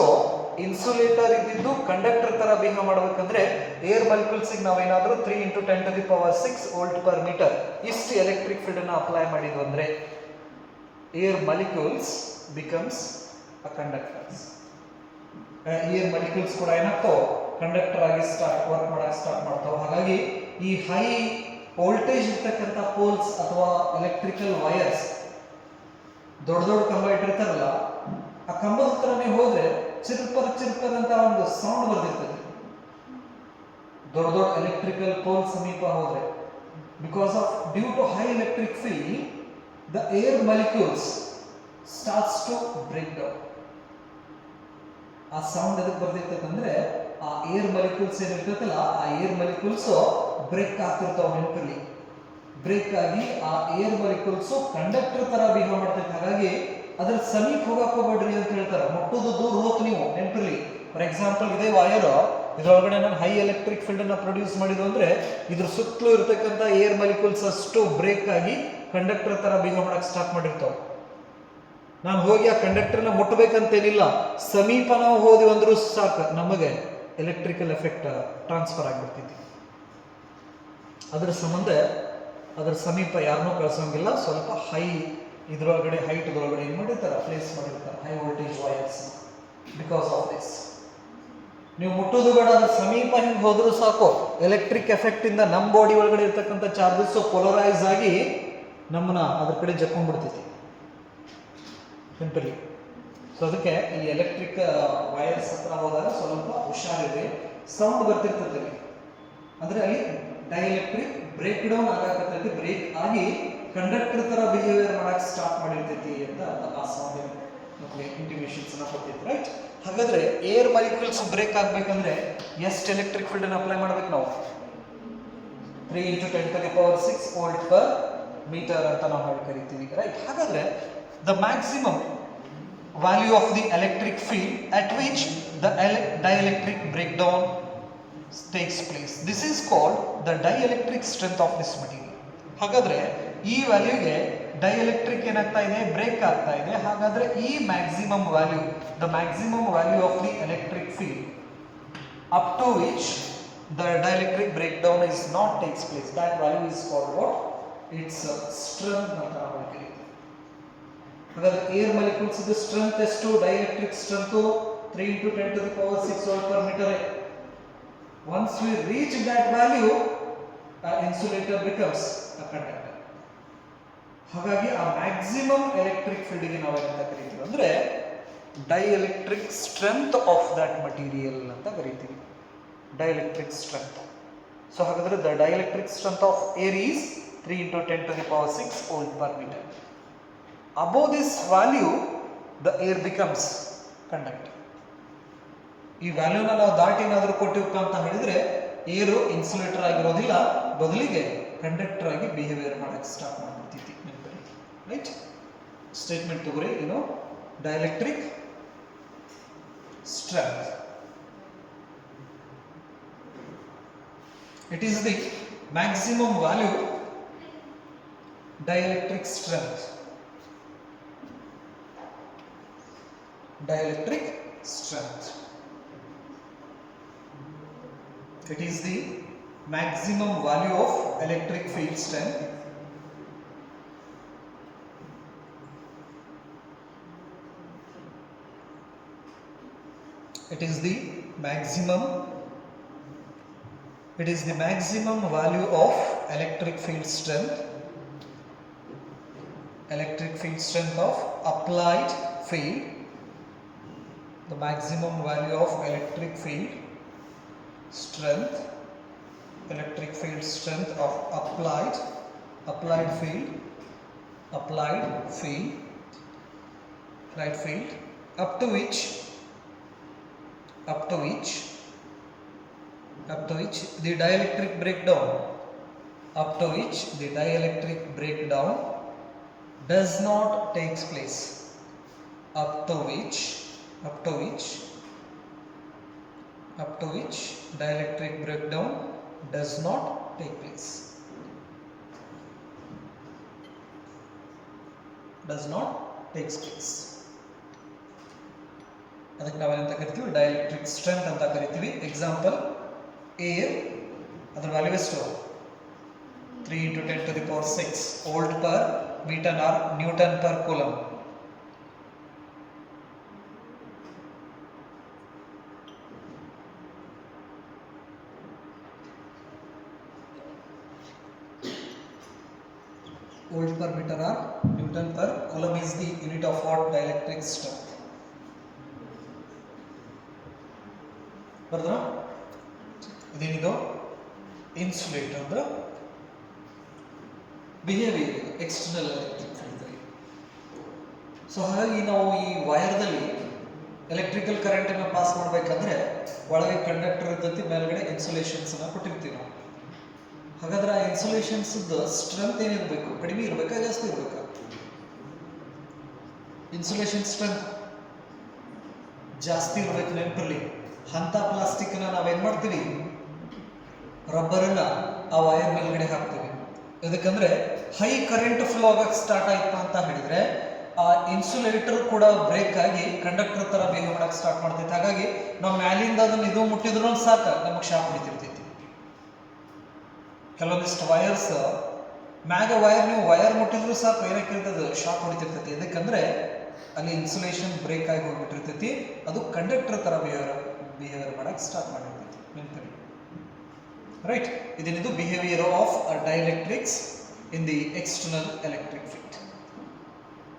A: insulator ಇದ್ದಿದ್ದು conductor ತರ behave ಮಾಡಬೇಕಂದ್ರೆ air molecules ನಾವೇನಾದ್ರೂ 3 × 10⁶ volt per metre ಇಷ್ಟು electric field ಅನ್ನು apply ಮಾಡಿದ್ವು ಅಂದ್ರೆ air molecules becomes a conductors. Air molecules ಕೂಡ ಏನಾಗ್ತಾವ ಕಂಡಕ್ಟರ್ ಆಗಿ ವರ್ಕ್ ಮಾಡಕ್ಕೆ ಸ್ಟಾರ್ಟ್ ಮಾಡ್ತಾವ. ಹಾಗಾಗಿ ಈ ಹೈ ವೋಲ್ಟೇಜ್ ಇರ್ತಕ್ಕಂಥ ಪೋಲ್ಸ್ ಅಥವಾ ಎಲೆಕ್ಟ್ರಿಕಲ್ ವೈರ್ಸ್ ದೊಡ್ಡ ದೊಡ್ಡ ಕಂಬ ಇಟ್ಟಿರ್ತಾರಲ್ಲ, ಆ ಕಂಬದ ಹತ್ರನೇ ಹೋದ್ರೆ ಚಿರ್ಪರ್ ಅಂತ ಒಂದು ಸೌಂಡ್ ಬರ್ತಿರ್ತದೆ ದೊಡ್ಡ ದೊಡ್ಡ ಎಲೆಕ್ಟ್ರಿಕಲ್ ಪೋಲ್ ಸಮೀಪ ಹೋದ್ರೆ. Because of due to high electric field the air molecules starts to break down. ಆ ಸೌಂಡ್ ಎದಕ್ಕೆ ಬರ್ತಿರ್ತದೆ ಅಂದ್ರೆ ಆ ಏರ್ ಮಾಲಿಕ್ಯೂಲ್ಸ್ ಏನಿರ್ತೈತಲ್ಲ ಆ ಏರ್ ಮಾಲಿಕ್ಯೂಲ್ಸ್ ಬ್ರೇಕ್ ಆಗ್ತಿರ್ತಾವ. ನೆನಪಿರ್ಲಿ, ಬ್ರೇಕ್ ಆಗಿ ಆ ಏರ್ ಮಾಲಿಕ್ಯೂಲ್ಸ್ ಕಂಡಕ್ಟರ್ ತರ ಬಿಹೇವ್ ಮಾಡ್ತೈತೆ. ಹಾಗಾಗಿ ಅದ್ರ ಸಮೀಪ ಹೋಗಕ್ ಹೋಗ್ಬೇಡ್ರಿ ಅಂತ ಹೇಳ್ತಾರೆ. ಮುಟ್ಟುದು ದೂರ ಹೋತ್ ನೀವು, ನೆನಪಿರ್ಲಿ. ಫಾರ್ ಎಕ್ಸಾಂಪಲ್, ಇದೇ ವೈರ್ ಇದರೊಳಗಡೆ ನಾನು ಹೈ ಎಲೆಕ್ಟ್ರಿಕ್ ಫೀಲ್ಡ್ ಅನ್ನ ಪ್ರೊಡ್ಯೂಸ್ ಮಾಡಿದ್ದು ಅಂದ್ರೆ ಇದ್ರ ಸುತ್ತಲೂ ಇರತಕ್ಕಂತ ಏರ್ ಮಾಲಿಕ್ಯೂಲ್ಸ್ ಅಷ್ಟು ಬ್ರೇಕ್ ಆಗಿ ಕಂಡಕ್ಟರ್ ತರ ಬಿಹೇವ್ ಮಾಡಕ್ ಸ್ಟಾರ್ಟ್ ಮಾಡಿರ್ತಾವ. ನಾನು ಹೋಗಿ ಆ ಕಂಡಕ್ಟರ್ನ ಮುಟ್ಟಬೇಕಂತೇನಿಲ್ಲ, ಸಮೀಪ ನಾವು ಹೋದ್ವಿ ಅಂದ್ರೂ ಸಾಕು ನಮಗೆ ಎಲೆಕ್ಟ್ರಿಕಲ್ ಎಫೆಕ್ಟ್ ಟ್ರಾನ್ಸ್ಫರ್ ಆಗಿಬಿಡ್ತೈತಿ. ಅದರ ಸಂಬಂಧ ಅದರ ಸಮೀಪ ಯಾರನ್ನೂ ಕಳ್ಸೋಂಗಿಲ್ಲ. ಸ್ವಲ್ಪ ಹೈ ಇದ್ರೊಳಗಡೆ ಹೈಟ್ ಒಳಗಡೆ ಏನು ಮಾಡಿರ್ತಾರೆ, ಪ್ಲೇಸ್ ಮಾಡಿರ್ತಾರೆ high voltage wires. Because of this ನೀವು ಮುಟ್ಟೋದು ಬೇಡ, ಅದ್ರ ಸಮೀಪ ಹಿಂಗೆ ಹೋದ್ರೂ ಸಾಕು ಎಲೆಕ್ಟ್ರಿಕ್ ಎಫೆಕ್ಟ್ ಇಂದ ನಮ್ಮ ಬಾಡಿ ಒಳಗಡೆ ಇರ್ತಕ್ಕಂಥ ಚಾರ್ಜಸ್ ಪೊಲರೈಸ್ ಆಗಿ ನಮ್ಮನ್ನ ಅದ್ರ ಕಡೆ ಜಕ್ಕೊಂಡ್ಬಿಡ್ತೈತಿ. ಸಿಂಪಲಿ. ಸೊ ಅದಕ್ಕೆ ಈ ಎಲೆಕ್ಟ್ರಿಕ್ ವೈರ್ಸ್ ಹತ್ರ ಹೋದಾಗ ಸ್ವಲ್ಪ ಹುಷಾರಿದೆ. ಸೌಂಡ್ ಬರ್ತಿರ್ತೈತಿ ಅಂದ್ರೆ ಅಲ್ಲಿ ಡೈಎಲೆಕ್ಟ್ರಿಕ್ ಬ್ರೇಕ್ ಡೌನ್ ಆಗತೈತಿ. ಬ್ರೇಕ್ ಆಗಿ ಕಂಡಕ್ಟರ್ ತರ ಬಿಹೇವಿಯರ್ ಮಾಡಕ್ ಸ್ಟಾರ್ಟ್ ಮಾಡಿರ್ತೈತಿ ಅಂತ ಆ ಸೌಂಡ್ ಇಂಟಿಮೇಷನ್ಸ್ ಅನ್ನ ಕೊಡ್ತೈತಿ. ರೈಟ್? ಹಾಗಾದ್ರೆ ಏರ್ ಮಾಲಿಕ್ಯೂಲ್ಸ್ ಬ್ರೇಕ್ ಆಗ್ಬೇಕಂದ್ರೆ ಎಷ್ಟು ಎಲೆಕ್ಟ್ರಿಕ್ ಫೀಲ್ಡ್ ಅನ್ನು ಅಪ್ಲೈ ಮಾಡ್ಬೇಕು ನಾವು? 3 × 10⁶ ವೋಲ್ಟ್ ಪರ್ ಮೀಟರ್ ಅಂತ ನಾವು ಹೇಳಿ ಕರಿತೀವಿ. ರೈಟ್? ಹಾಗಾದ್ರೆ the maximum value of the electric field at which the dielectric breakdown takes place. This is called the dielectric strength of this material. ಹಾಗಾದ್ರೆ ಈ ವ್ಯಾಲ್ಯೂಗೆ ಡೈಎಲೆಕ್ಟ್ರಿಕ್ ಏನಾಗ್ತಾ ಇದೆ, ಬ್ರೇಕ್ ಆಗ್ತಾ ಇದೆ. ಹಾಗಾದ್ರೆ ಈ maximum value, the maximum value of the electric field up to which the dielectric break down is not takes place, that value is called what? Its strength ಅಂತ ನಾವು ಕರೀತೀವಿ. ಹಾಗಾದ್ರೆ ಏರ್ ಮಾಲಿಕ್ಯೂಲ್ಸ್ ಇದು ಸ್ಟ್ರೆಂತ್ ಎಷ್ಟು? Dielectric strength 3 × 10⁶ volt per metre. Once we reach that value, insulator becomes a conductor. ಹಾಗಾಗಿ ಆ maximum electric field ಗೆ ನಾವು ಏನಂತ ಕರಿತೀವಿ ಅಂದ್ರೆ dielectric strength of that material ಅಂತ ಕರಿತೀವಿ. Dielectric strength. ಸೊ ಹಾಗಾದ್ರೆ the dielectric strength of air is 3 × 10⁶ volt per metre. Above this value, the air becomes conductor. ಈ ವ್ಯಾಲ್ಯೂನ ನಾವು ದಾಟಿ ಏನಾದರೂ ಕೊಟ್ಟಿವಪ್ಪ ಅಂತ ಹೇಳಿದ್ರೆ ಏರು ಇನ್ಸುಲೇಟರ್ ಆಗಿರೋದಿಲ್ಲ, ಬದಲಿಗೆ ಕಂಡಕ್ಟರ್ ಆಗಿ ಬಿಹೇವಿಯರ್ ಮಾಡಕ್ಕೆ ಸ್ಟಾರ್ಟ್ ಮಾಡ್ಬಿಡ್ತೈತಿ. ರೈಟ್? ಸ್ಟೇಟ್ಮೆಂಟ್ ತಗೋರಿ. ಏನು? Dielectric strength. It is the maximum value dielectric strength. Dielectric strength. It is the maximum value of electric field strength. It is the maximum value of electric field strength. Electric field strength of applied field. The maximum value of electric field strength of applied field up to which the dielectric breakdown does not takes place. Up to which dielectric breakdown does not take place. ಅದಕ್ಕೆ ನಾವೇನಂತ ಕರಿತೀವಿ, dielectric strength ಅಂತ ಕರಿತೀವಿ. Example, air, ಅದರ value ಎಷ್ಟು? 3 × 10⁶ volt per metre or newton per coulomb. Volt per meter or Newton per coulomb is the unit of what? Dielectric strength. ಬರ್ದ್ರ? ಇದೇನಿದು? Insulator ಅಂದ್ರೆ behaviour, external electric field. So ಹಾಗಾಗಿ ನಾವು ಈ ವೈರ್ದಲ್ಲಿ electrical ಕರೆಂಟನ್ನು pass ಮಾಡಬೇಕಂದ್ರೆ ಒಳಗೆ conductor ಇರ್ತೈತಿ, ಮೇಲ್ಗಡೆ ಇನ್ಸುಲೇಷನ್ಸನ್ನು ಕೊಟ್ಟಿರ್ತೀವಿ ನಾವು. ಹಾಗಾದ್ರೆ ಆ ಇನ್ಸುಲೇಷನ್ಸ್ ಸ್ಟ್ರೆಂತ್ ಏನಿರಬೇಕು? ಕಡಿಮೆ ಇರಬೇಕಾ, ಜಾಸ್ತಿ ಇರಬೇಕಾ? ಇನ್ಸುಲೇಷನ್ ಸ್ಟ್ರೆಂತ್ ಜಾಸ್ತಿ ಇರಬೇಕು. ನೆನಪಿರಲಿ, ಅಂತ ಪ್ಲಾಸ್ಟಿಕ್ನ ನಾವೇನು ಮಾಡ್ತೀವಿ, ರಬ್ಬರನ್ನ ಆ ವೈರ್ ಮೇಲ್ಗಡೆ ಹಾಕ್ತೀವಿ. ಇದಕ್ಕಂದ್ರೆ ಹೈ ಕರೆಂಟ್ ಫ್ಲೋ ಆಗಕ್ಕೆ ಸ್ಟಾರ್ಟ್ ಆಯ್ತು ಅಂತ ಹೇಳಿದ್ರೆ ಆ ಇನ್ಸುಲೇಟರ್ ಕೂಡ ಬ್ರೇಕ್ ಆಗಿ ಕಂಡಕ್ಟರ್ ತರ ಬೇಗ ಮಾಡಕ್ಕೆ ಸ್ಟಾರ್ಟ್ ಮಾಡ್ತೈತೆ. ಹಾಗಾಗಿ ನಾವು ಮ್ಯಾಲಿಂದ ಅದನ್ನ ಇದು ಮುಟ್ಟಿದ್ರು ಸಾಕು, ನಮಗೆ ಶಾಕ್ ಹೊಡಿತಿರ್ತೈತಿ. ಕೆಲವೊಂದಿಷ್ಟು ವೈರ್ಸ್ ಮ್ಯಾಗ ವೈರ್, ನೀವು ವೈರ್ ಮುಟ್ಟಿದ್ರು ಸಾಕು ಏನಕ್ಕೆ ಇರ್ತದೆ, ಶಾಕ್ ಹೊಡಿತಿರ್ತೈತಿ. ಇದಕ್ಕಂದ್ರೆ ಅಲ್ಲಿ ಇನ್ಸುಲೇಷನ್ ಬ್ರೇಕ್ ಆಗಿ ಹೋಗ್ಬಿಟ್ಟಿರ್ತೈತಿ, ಅದು ಕಂಡಕ್ಟರ್ ತರ ಬಿಹೇವಿಯರ್ ಮಾಡಕ್ಕೆ ಸ್ಟಾರ್ಟ್ ಮಾಡಿರ್ತೈತಿ. ನೆನಪಿರಿ, ರೈಟ್? ಇದೇನಿದು behaviour of dielectrics in the external electric field.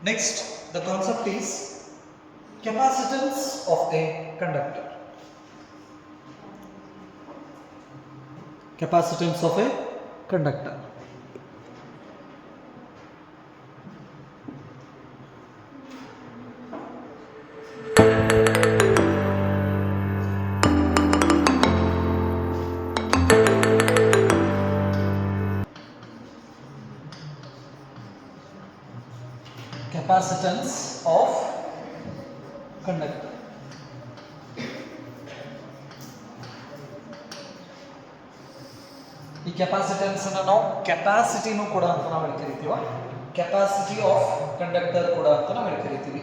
A: Next, the concept is capacitance of A conductor. Capacitance of a conductor. Capacitance of conductor. ಈ ಕೆಪಾಸಿಟೆನ್ಸ್ ನಾವು ಕೆಪಾಸಿಟಿನೂ ಕೂಡ ಅಂತ ನಾವು ಕರಿತೀವ, ಕೆಪಾಸಿಟಿ ಆಫ್ ಕಂಡಕ್ಟರ್ ಕೂಡ ಅಂತ ನಾವು ಕರಿತೀವಿ.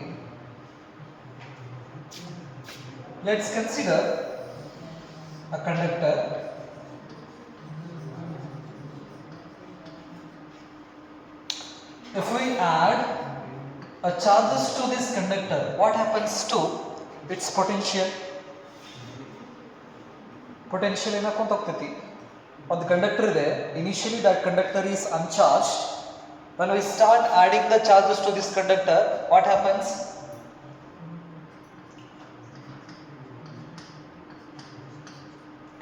A: Let's consider a conductor. If we add a charges to this conductor, what happens to its potential? Potential ಏನಾಕೊಂತ ಹೋಗ್ತೈತಿ? ಒಂದು ಕಂಡಕ್ಟರ್ ಇದೆ, initially that conductor is uncharged. When we start adding the charges to this conductor, what happens?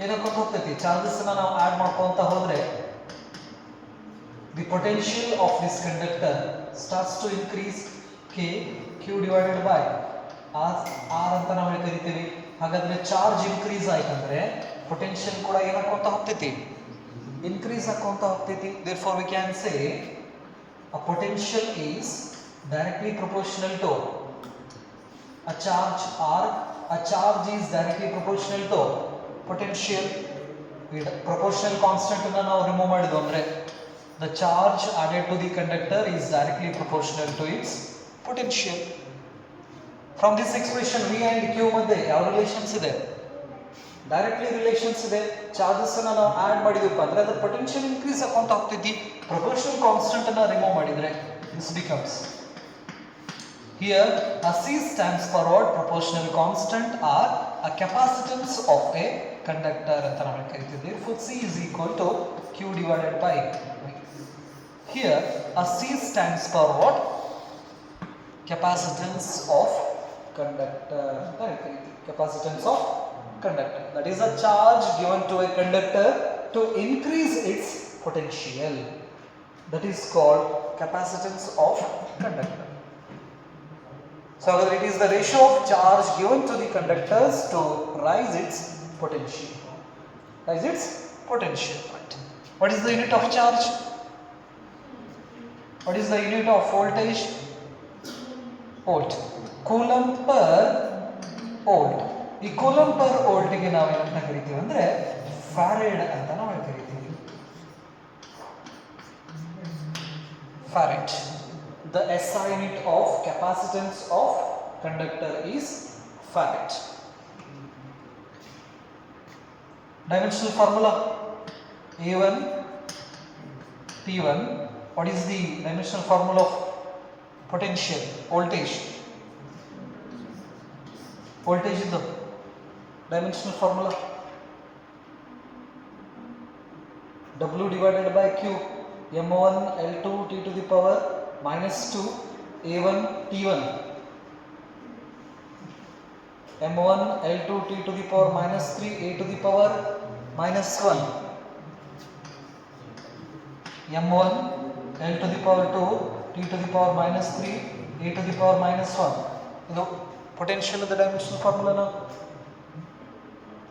A: ಏನಾಕೊಂತ ಹೋಗ್ತೈತಿ? Charges ಅನ್ನ ನಾವು add ಮಾಡ್ಕೊಂತ ಹೋದ್ರೆ the potential of this conductor starts to increase. Q divided by R ಅಂತ ನಾವು ಕರಿತೀವಿ. ಹಾಗಾದ್ರೆ ಚಾರ್ಜ್ ಇನ್ಕ್ರೀಸ್ ಆಯ್ತಂದ್ರೆ ಪೊಟೆನ್ಷಿಯಲ್ ಕೂಡ ಏನಾಕೊಂತ ಹೋಗ್ತೈತಿ? Increase ಆಕೊಂತ ಹೋಗ್ತೈತಿ. therefore we can say a potential is directly proportional to a charge R. A charge is directly proportional to potential. Proportional constant ಅನ್ನು ನಾವು remove ಮಾಡಿದ್ವಿ ಅಂದ್ರೆ the charge added to the conductor is directly proportional to its potential. From this expression V and Q ಮಧ್ಯೆ ಯಾವ relations ಇದೆ? Directly relations ಇದೆ. Charges ಅನ್ನ ನಾವು ಆಡ್ ಮಾಡಿದ್ವಿ ಅಂದ್ರೆ ಅದರ ಪೊಟೆನ್ಷಿಯಲ್ ಇನ್ಕ್ರೀಸ್ ಆಕೊಂತ ಹೋಗ್ತೈತಿ. ಪ್ರಪೋರ್ಷನಲ್ ಕಾನ್ಸ್ಟೆಂಟ್ ಅನ್ನ ರಿಮೂವ್ ಮಾಡಿದ್ರೆ this becomes, here a C stands for what? Proportional constant or a capacitance of a conductor ಅಂತ ನಾವು ಕರಿತೀವಿ. For C is equal to Q divided by V. Here a C stands for what? Capacitance of conductor. Capacitance of conductor, that is a charge given to a conductor to increase its potential. That is called capacitance of conductor. So it is the ratio of charge given to the conductors to rise its potential. Rise its potential. Right. What is the unit of charge? What is the unit of voltage? Volt. Coulomb per volt. ಈ coulomb per ವೋಲ್ಟ್ಗೆ ನಾವೇನಂತ ಕರಿತೀವಿ ಅಂದ್ರೆ farad ಅಂತ ನಾವು ಕರಿತೀವಿ. Farad. The SI unit of capacitance of conductor is Farad. Dimensional formula A1 P1. What is the dimensional formula of potential? Voltage. Voltage is the dimensional formula. W divided by Q. M1 L2 T to the power minus 2 A1 T1. M1 L2 T to the power minus 3 A to the power minus 1. M1 L to the power 2 T to the power minus 3 A to the power minus 1. ಇದು potential the dimensional ಫಾರ್ಮುಲಾನ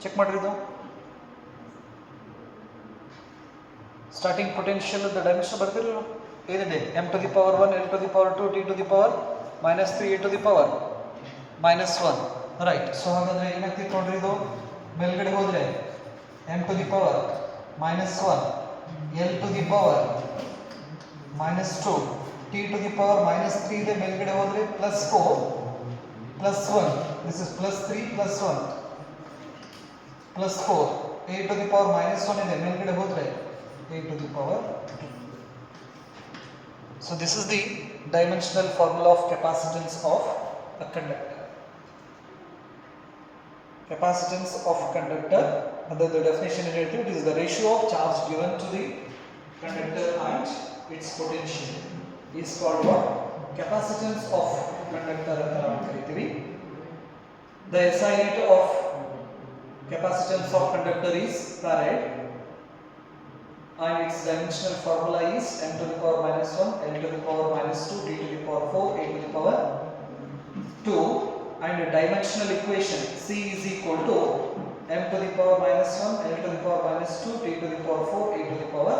A: check ಮಾಡ್ರಿ. ಇದು starting potential the dimension ಬರ್ತಿರಲ್ಲ ಏನಿದೆ m to the power 1 L to the power 2 T to the power minus 3 A to the power minus 1. Right. So ಹಾಗಾದ್ರೆ ಏನಾಗ್ತಿತ್ತು ನೋಡ್ರಿ, ಇದು ಮೇಲ್ಗಡೆ ಹೋದ್ರೆ m to the power minus 1 L to the power minus 2 T to the power minus 3 ಇದೆ. ಮೇಲ್ಗಡೆ ಹೋದ್ರೆ plus 4 plus 1. This is plus 3 plus 1 plus 4 A to the power minus 1 ಇದೆ. ಮೇಲ್ಗಡೆ ಹೋದ್ರೆ A to the power 2. So this is the dimensional formula of capacitance of a conductor. Capacitance of a conductor, under the definition it is the ratio of charge given to the conductor and its potential is called what? Capacitance of conductor anta ನಾವು ಕರೀತೀವಿ. The SI unit of capacitance of conductor is farad and its dimensional formula is m to the power minus 1 L to the power minus 2 D to the power 4 A to the power 2. And dimensional equation C is equal to m to the power minus 1 L to the power minus 2 T to the power 4 A to the power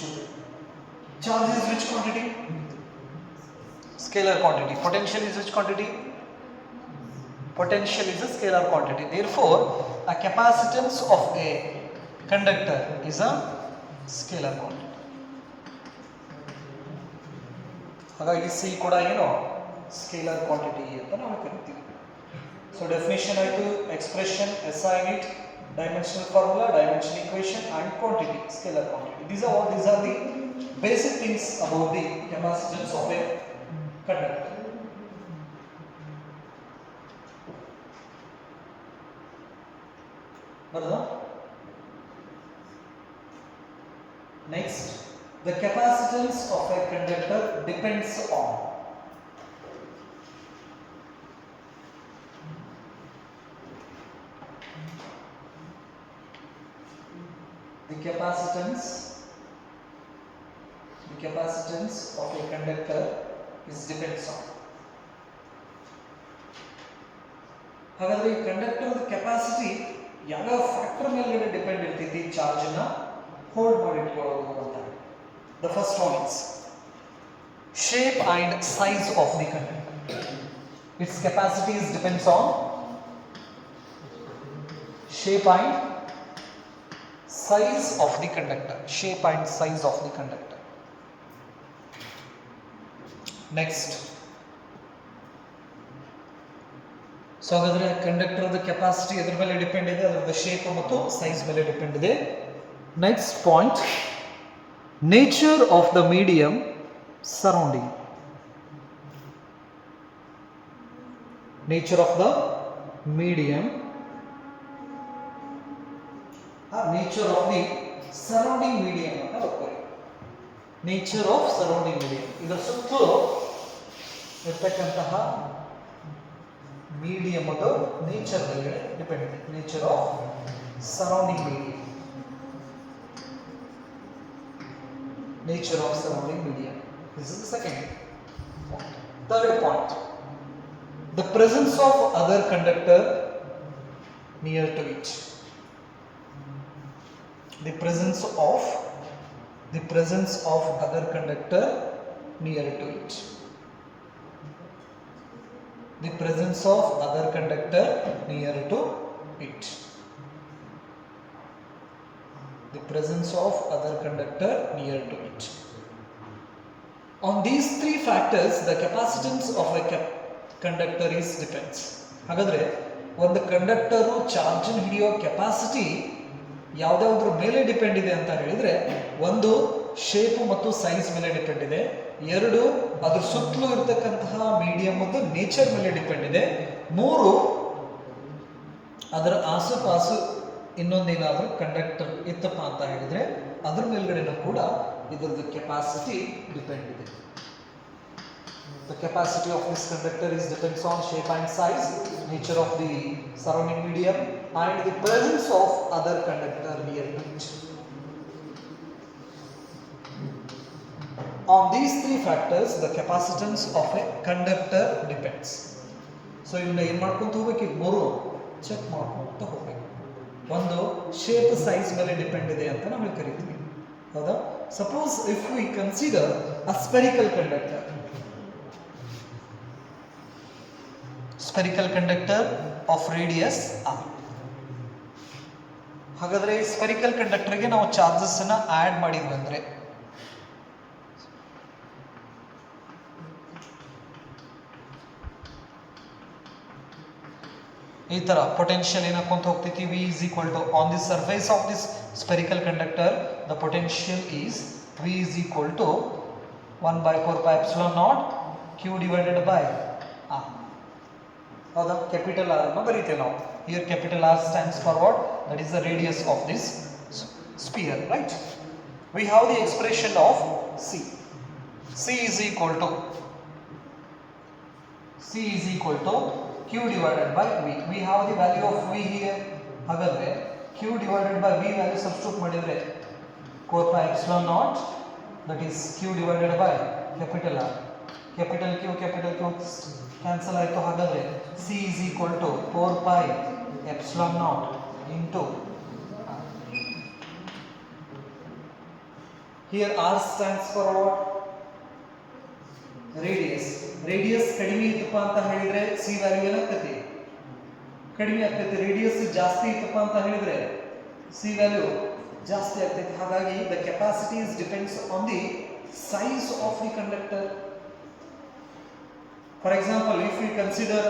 A: 2. Charge is which quantity? Scalar quantity. Potential is which quantity? Potential is a scalar quantity. Therefore, a capacitance of a conductor is a scalar quantity. ಹಾಗಾಗಿ C ಕೂಡ ಏನು scalar quantity ಅಂತ ನಾವು ಕರಿತೀವಿ. So definition ಆಯಿತು, expression, SI unit, dimensional formula, dimensional equation and quantity, scalar quantity. These are the basic things about the capacitance of a conductor. Next, the capacitance of a conductor depends on the capacitance of a conductor is depends on. ಹಾಗಾದ್ರೆ ಈ conductor capacity ಯಾವ factor ಮೇಲೆ depend ಇರ್ತೈತಿ charge ಅನ್ನ hold ಮಾಡಿ ಇಟ್ಕೊಳ್ಳೋದು ಅಂತ. The first one is shape and size of the conductor. Its capacity depends on shape and size of the conductor. Shape and size of the conductor. Next. So ಹಾಗಾದ್ರೆ conductor capacity ಅದರ ಮೇಲೆ depend ಇದೆ, ಅದರ shape ಮತ್ತು size ಮೇಲೆ depend ಇದೆ. Next point, nature of the medium surrounding. Nature of the medium, nature of the surrounding medium ಅಂತ ಬರ್ತಾರೆ. ನೇಚರ್ ಆಫ್ ಸರೌಂಡಿಂಗ್ ಮೀಡಿಯಂ, ಇದರ ಸುತ್ತಲೂ ಇರ್ತಕ್ಕಂತಹ ಮೀಡಿಯಂ ಅದು ನೇಚರ್ ಮೇಲೆ ಡಿಪೆಂಡ್ ಇದೆ. Nature of surrounding medium. Nature of surrounding medium. This is the second point. Third point, the presence of other conductor near to it. The presence of other conductor near to it. The presence of other conductor near to it. The presence of other conductor near to it. On these three factors, the capacitance of a conductor is depends. ಹಾಗಾದ್ರೆ ಒಂದು conductor charge ಹಿಡಿಯೋ capacity ಯಾವುದಾದ್ರ ಮೇಲೆ depend ಇದೆ ಅಂತ ಹೇಳಿದ್ರೆ, ಒಂದು shape ಮತ್ತು size ಮೇಲೆ ಡಿಪೆಂಡ್ ಇದೆ, ಎರಡು ಅದ್ರ ಸುತ್ತಲೂ ಇರತಕ್ಕಂತಹ ಮೀಡಿಯಂ ಮತ್ತು ನೇಚರ್ ಮೇಲೆ ಡಿಪೆಂಡ್ ಇದೆ, ಮೂರು ಅದರ ಆಸುಪಾಸು ಇನ್ನೊಂದೇನಾದ್ರೂ ಕಂಡಕ್ಟರ್ ಇತ್ತಪ್ಪ ಅಂತ ಹೇಳಿದ್ರೆ ಅದ್ರ ಮೇಲ್ಗಡೆನೂ ಕೂಡ ಇದರದ್ದು ಕೆಪಾಸಿಟಿ ಡಿಪೆಂಡ್ ಇದೆ. The capacity of this conductor is depends on shape and size, nature of the surrounding medium, and the presence of other conductor near it. On these three factors, the capacitance of a conductor depends. So ಇವನ್ನ ಏನು ಮಾಡ್ಕೊಂತ ಹೋಗ್ಬೇಕು, ಮೂರು check ಮಾಡ್ಕೊಂತ ಹೋಗ್ಬೇಕು. ಒಂದು shape size ಮೇಲೆ depend ಇದೆ ಅಂತ ನಾವು ಕರಿತೀವಿ, ಹೌದಾ? Suppose if we consider a spherical conductor, spherical conductor of radius r. ಹಾಗಾದ್ರೆ ಸ್ಪೆರಿಕಲ್ ಕಂಡಕ್ಟರ್ಗೆ ನಾವು ಚಾರ್ಜಸ್ ಅನ್ನ ಆಡ್ ಮಾಡಿದ್ವಿ ಅಂದ್ರೆ ಈ ತರ potential ಏನಾಕೊಂತ ಹೋಗ್ತೈತಿ, v is equal to on the surface of this spherical conductor the potential is v is equal to 1 by 4 pi epsilon naught q divided by r. ಹೌದಾ? Capital R ಅನ್ನು ಬರೀತೇವೆ ನಾವು. Here capital R stands for what? That is the radius of this sphere, right? We have the expression of C. C is equal to q divided by v. We have the value of v here. ಹಾಗಾದ್ರೆ q divided by v value substitute ಮಾಡಿದ್ರೆ 4 pi epsilon naught, that is q divided by capital R. capital Q cancel ಆಯಿತು. ಹಾಗಾದ್ರೆ c is equal to 4 pi epsilon naught into R. Here R stands for what? Radius. Radius ಕಡಿಮೆ ಇತ್ತಪ್ಪ ಅಂತ ಹೇಳಿದ್ರೆ C value ಏನಾಗ್ತೈತಿ? ಕಡಿಮೆ ಆಗ್ತೈತಿ. Radius ಜಾಸ್ತಿ ಇತ್ತಪ್ಪ ಅಂತ ಹೇಳಿದ್ರೆ ಸಿ ವ್ಯಾಲ್ಯೂ ಜಾಸ್ತಿ ಆಗ್ತೈತಿ. ಹಾಗಾಗಿ the capacity is depends on the size of the conductor. For example, if you consider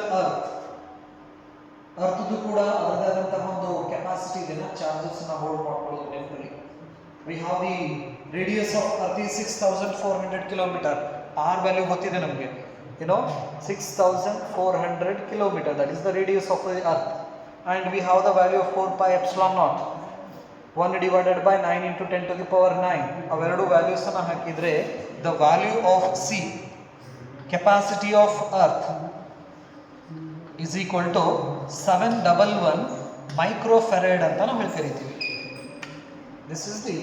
A: ಅರ್ಥದ್ದು ಕೂಡ ಅದರದಾದಂತಹ ಒಂದು ಕೆಪಾಸಿಟಿ ಇದೆ, ಚಾರ್ಜಸ್ ನ ಹೋಲ್ಡ್ ಮಾಡ್ಕೊಳ್ಳೋದು ನೆನಪಲ್ಲಿ. We have the radius of earth is 6400 kilometre. R value ಗೊತ್ತಿದೆ ನಮಗೆ, 6400 kilometre, that is the radius of the earth. And we have the value of 4 pi epsilon naught 1 divided by 9 into 10 to the power 9. ಅವೆರಡು values ಅನ್ನು ಹಾಕಿದ್ರೆ the value of C, capacity of earth, is equal to 711 microfarad ಅಂತ ನಾವು ಹೇಳ್ಕರಿತೀವಿ. This is the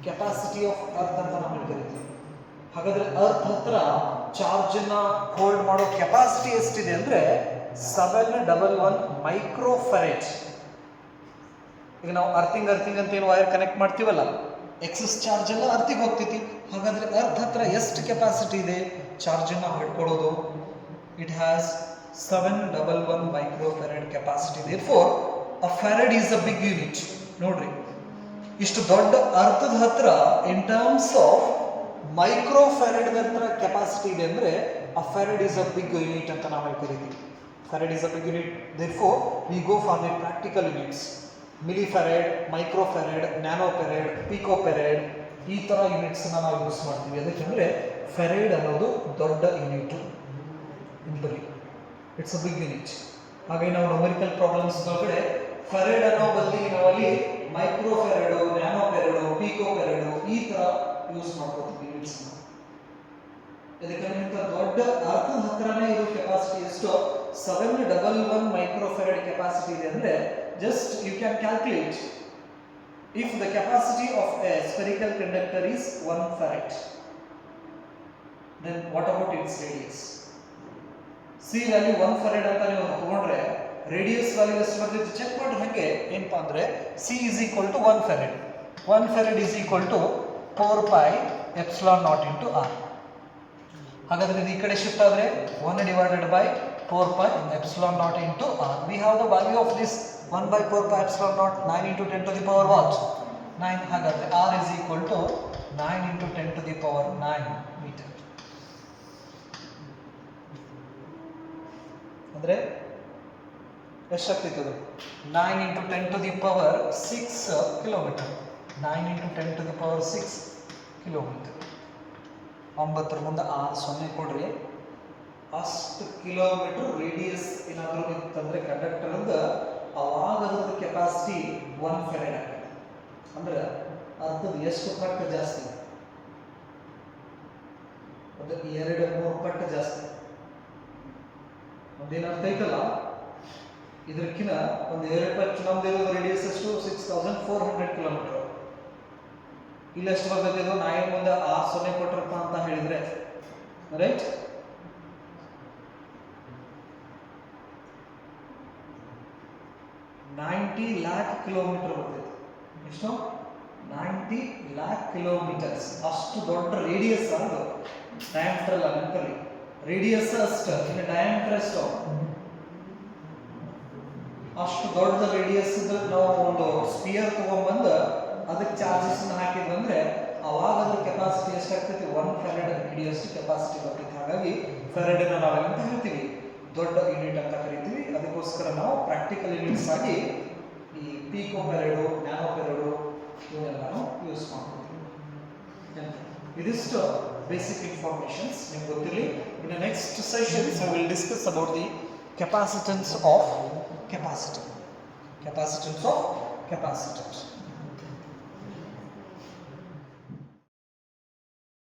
A: capacity of earth ಅಂತ ನಾವು ಹೇಳ್ಕರಿತೀವಿ. ಹಾಗಾದ್ರೆ earth ಹತ್ರ ಚಾರ್ಜ್ ನ ಹೋಲ್ಡ್ ಮಾಡೋ ಕೆಪಾಸಿಟಿ ಎಷ್ಟಿದೆ ಅಂದ್ರೆ 711 ಮೈಕ್ರೋಫೆರಡ್. ಈಗ ನಾವು ಅರ್ಥಿಂಗ್ ಅಂತ ಏನು ವೈರ್ ಕನೆಕ್ಟ್ ಮಾಡ್ತೀವಲ್ಲ, ಎಕ್ಸಸ್ ಚಾರ್ಜ್ ಎಲ್ಲ ಅರ್ಥಿಗೆ ಹೋಗ್ತೈತಿ. ಹಾಗಾದ್ರೆ ಅರ್ತ್ ಹತ್ರ ಎಷ್ಟು ಕೆಪಾಸಿಟಿ ಇದೆ ಚಾರ್ಜ್ ನ ಹಿಡ್ಕೊಳ್ಳೋದು? It has 711 microfarad capacity. therefore a farad is a big unit. ನೋಡ್ರಿ, ಇಷ್ಟು ದೊಡ್ಡ ಅರ್ಥದ ಹತ್ರ ಇನ್ ಟರ್ಮ್ಸ್ ಆಫ್ ಮೈಕ್ರೋಫೆರಡ್ ಹತ್ರ ಕೆಪಾಸಿಟಿ ಇದೆ ಅಂದ್ರೆ a farad is a big unit ಅಂತ ನಾವು ಹೇಳ್ತೀವಿ. farad is a big unit. therefore we go for the practical units. millifarad, microfarad, nanofarad, picofarad, ಈ ತರ ಯೂನಿಟ್ಸ್ ನಾವು ಯೂಸ್ ಮಾಡ್ತೀವಿ. ಅದಕ್ಕೆಂದ್ರೆ ಫೆರಡ್ ಅನ್ನೋದು ದೊಡ್ಡ ಯೂನಿಟ್ ಇಂಪಲಿ, ಇಟ್ಸ್ ಅ ಬಿಗ್ ಯೂನಿಟ್. ಹಾಗೆ ನಾವು ನ್ಯೂಮರಿಕಲ್ ಪ್ರಾಬ್ಲಮ್ಸ್ ಒಳಗಡೆ ಫೆರಡ್ ಅನ್ನೋ ಬದಲಿಗೆ ನಾವಲ್ಲಿ ಮೈಕ್ರೋಫೆರಡ್, ನ್ಯಾನೋಫೆರಡ್, ಪಿಕೋಫೆರಡ್ ಈ ತರ ಯೂಸ್ ಮಾಡ್ಕೋತೀವಿ ಯೂನಿಟ್ಸ್. ಇದಕ್ಕೆ ಇಂಥ ದೊಡ್ಡ ಅರ್ಥದ ಹತ್ರನೇ ಇರೋ ಕೆಪಾಸಿಟಿ ಎಷ್ಟು? 711 ಮೈಕ್ರೋಫೆರಡ್ ಕೆಪಾಸಿಟಿ ಇದೆ ಅಂದ್ರೆ just you can calculate if the capacity of a spherical conductor is 1 farad, then what about its radius? C value 1 farad ಅಂತ ನೀವು ತಗೊಂಡ್ರೆ ರೇಡಿಯಸ್ ವ್ಯಾಲ್ಯೂ ಎಷ್ಟು ಬರ್ತೈತೆ ಚೆಕ್ ಮಾಡಿ. ಹೇಗೆ ಏನಪ್ಪಾ ಅಂದ್ರೆ C is equal to 1 farad. 1 farad is equal to 4 pi epsilon naught into R. ಹಾಗಾದ್ರೆ ಇದು ಈ ಕಡೆ ಶಿಫ್ಟ್ ಆದ್ರೆ 1 divided by 4 pi epsilon naught into R. We have the value of this 1 by 4 pi epsilon naught 9 into 10 to the power what? 9. ಹಾಗಾದ್ರೆ R is equal to 9 into 10 to the power 9 meter. ಅಂದ್ರೆ ಎಷ್ಟಾಗ್ತಿತ್ತು ಅದು 9 into 10 to the power 6 kilometre. 9 into 10 to the power 6 kilometre. 9 ಮುಂದೆ 0 ಕೊಡ್ರಿ. ಅಷ್ಟು kilometre radius ಏನಾದರೂ ಇತ್ತಂದರೆ ಕಂಡಕ್ಟರ್ದ ಅವಾಗ ಅದ್ರದ್ದು ಕೆಪಾಸಿಟಿ 1 ಫೆರಡ್ ಆಗ್ತದೆ. ಅಂದ್ರೆ ಅರ್ಧದ ಎಷ್ಟು ಪಟ್ಟು ಜಾಸ್ತಿ? ಅದು 2-3 ಪಟ್ಟು ಜಾಸ್ತಿ. ಒಂದೇನು ಅರ್ಥ ಐತಲ್ಲ, ಇದಕ್ಕಿಂತ ಒಂದು 2 ಪಟ್ಟು. ನಮ್ದು ಇರೋದು ರೇಡಿಯಸ್ ಅಷ್ಟು 6400 ಕಿಲೋಮೀಟರ್. ಇಲ್ಲಷ್ಟು ಬರ್ತದೆ ಇದು. 9 ಮುಂದೆ 0 ಕೊಟ್ರಪ್ಪ ಅಂತ ಹೇಳಿದ್ರೆ ರೈಟ್. $90 lakh ಕಿಲೋಮೀಟರ್ ಬರ್ತದೆ. ಎಷ್ಟು? 90 lakh ಕಿಲೋಮೀಟರ್ಸ್. ಅಷ್ಟು ದೊಡ್ಡ ರೇಡಿಯಸ್. ಅದು ಡಯಾಮೀಟರ್ ಅಲ್ಲ, ನೆನಪಲ್ಲಿ ರೇಡಿಯಸ್ ಅಷ್ಟು. ಇನ್ನು ಡಯಾಮೀಟರ್ ಎಷ್ಟು? ಅಷ್ಟು ದೊಡ್ಡ ರೇಡಿಯಸ್ ನಾವು ಒಂದು ಸ್ಪಿಯರ್ ತಗೊಂಡ್ಬಂದು ಅದಕ್ಕೆ ಚಾರ್ಜಸ್ ಹಾಕಿದ್ವಿ ಅಂದ್ರೆ ಅವಾಗ ಅದ್ರ ಕೆಪಾಸಿಟಿ ಎಷ್ಟಾಗ್ತೈತಿ? 1 ಫೆರಡ್ ಹಿಡಿಯೋಷ್ಟು ಕೆಪಾಸಿಟಿ ಬರ್ತೈತಿ. ಹಾಗಾಗಿ ಫೆರಡ್ ನಾವೇನಂತ ಹೇಳ್ತೀವಿ? ದೊಡ್ಡ ಯೂನಿಟ್ ಅಂತ ಕರಿತೀವಿ. ಅದಕ್ಕೋಸ್ಕರ ನಾವು ಪ್ರಾಕ್ಟಿಕಲ್ ಯೂನಿಟ್ಸ್ ಆಗಿ ಈ ಪೀಕೋ ಫೆರಡು, ನ್ಯಾನೋ ಫೆರಡು ಇವನ್ನೆಲ್ಲನೂ ಯೂಸ್ ಮಾಡ್ತೀವಿ. ಇದಿಷ್ಟು ಬೇಸಿಕ್ ಇನ್ಫಾರ್ಮೇಷನ್ಸ್ ನಿಮ್ಗೆ ಗೊತ್ತಿರಲಿ. ಇನ್ನು next sessions I will discuss about the capacitance of capacitor.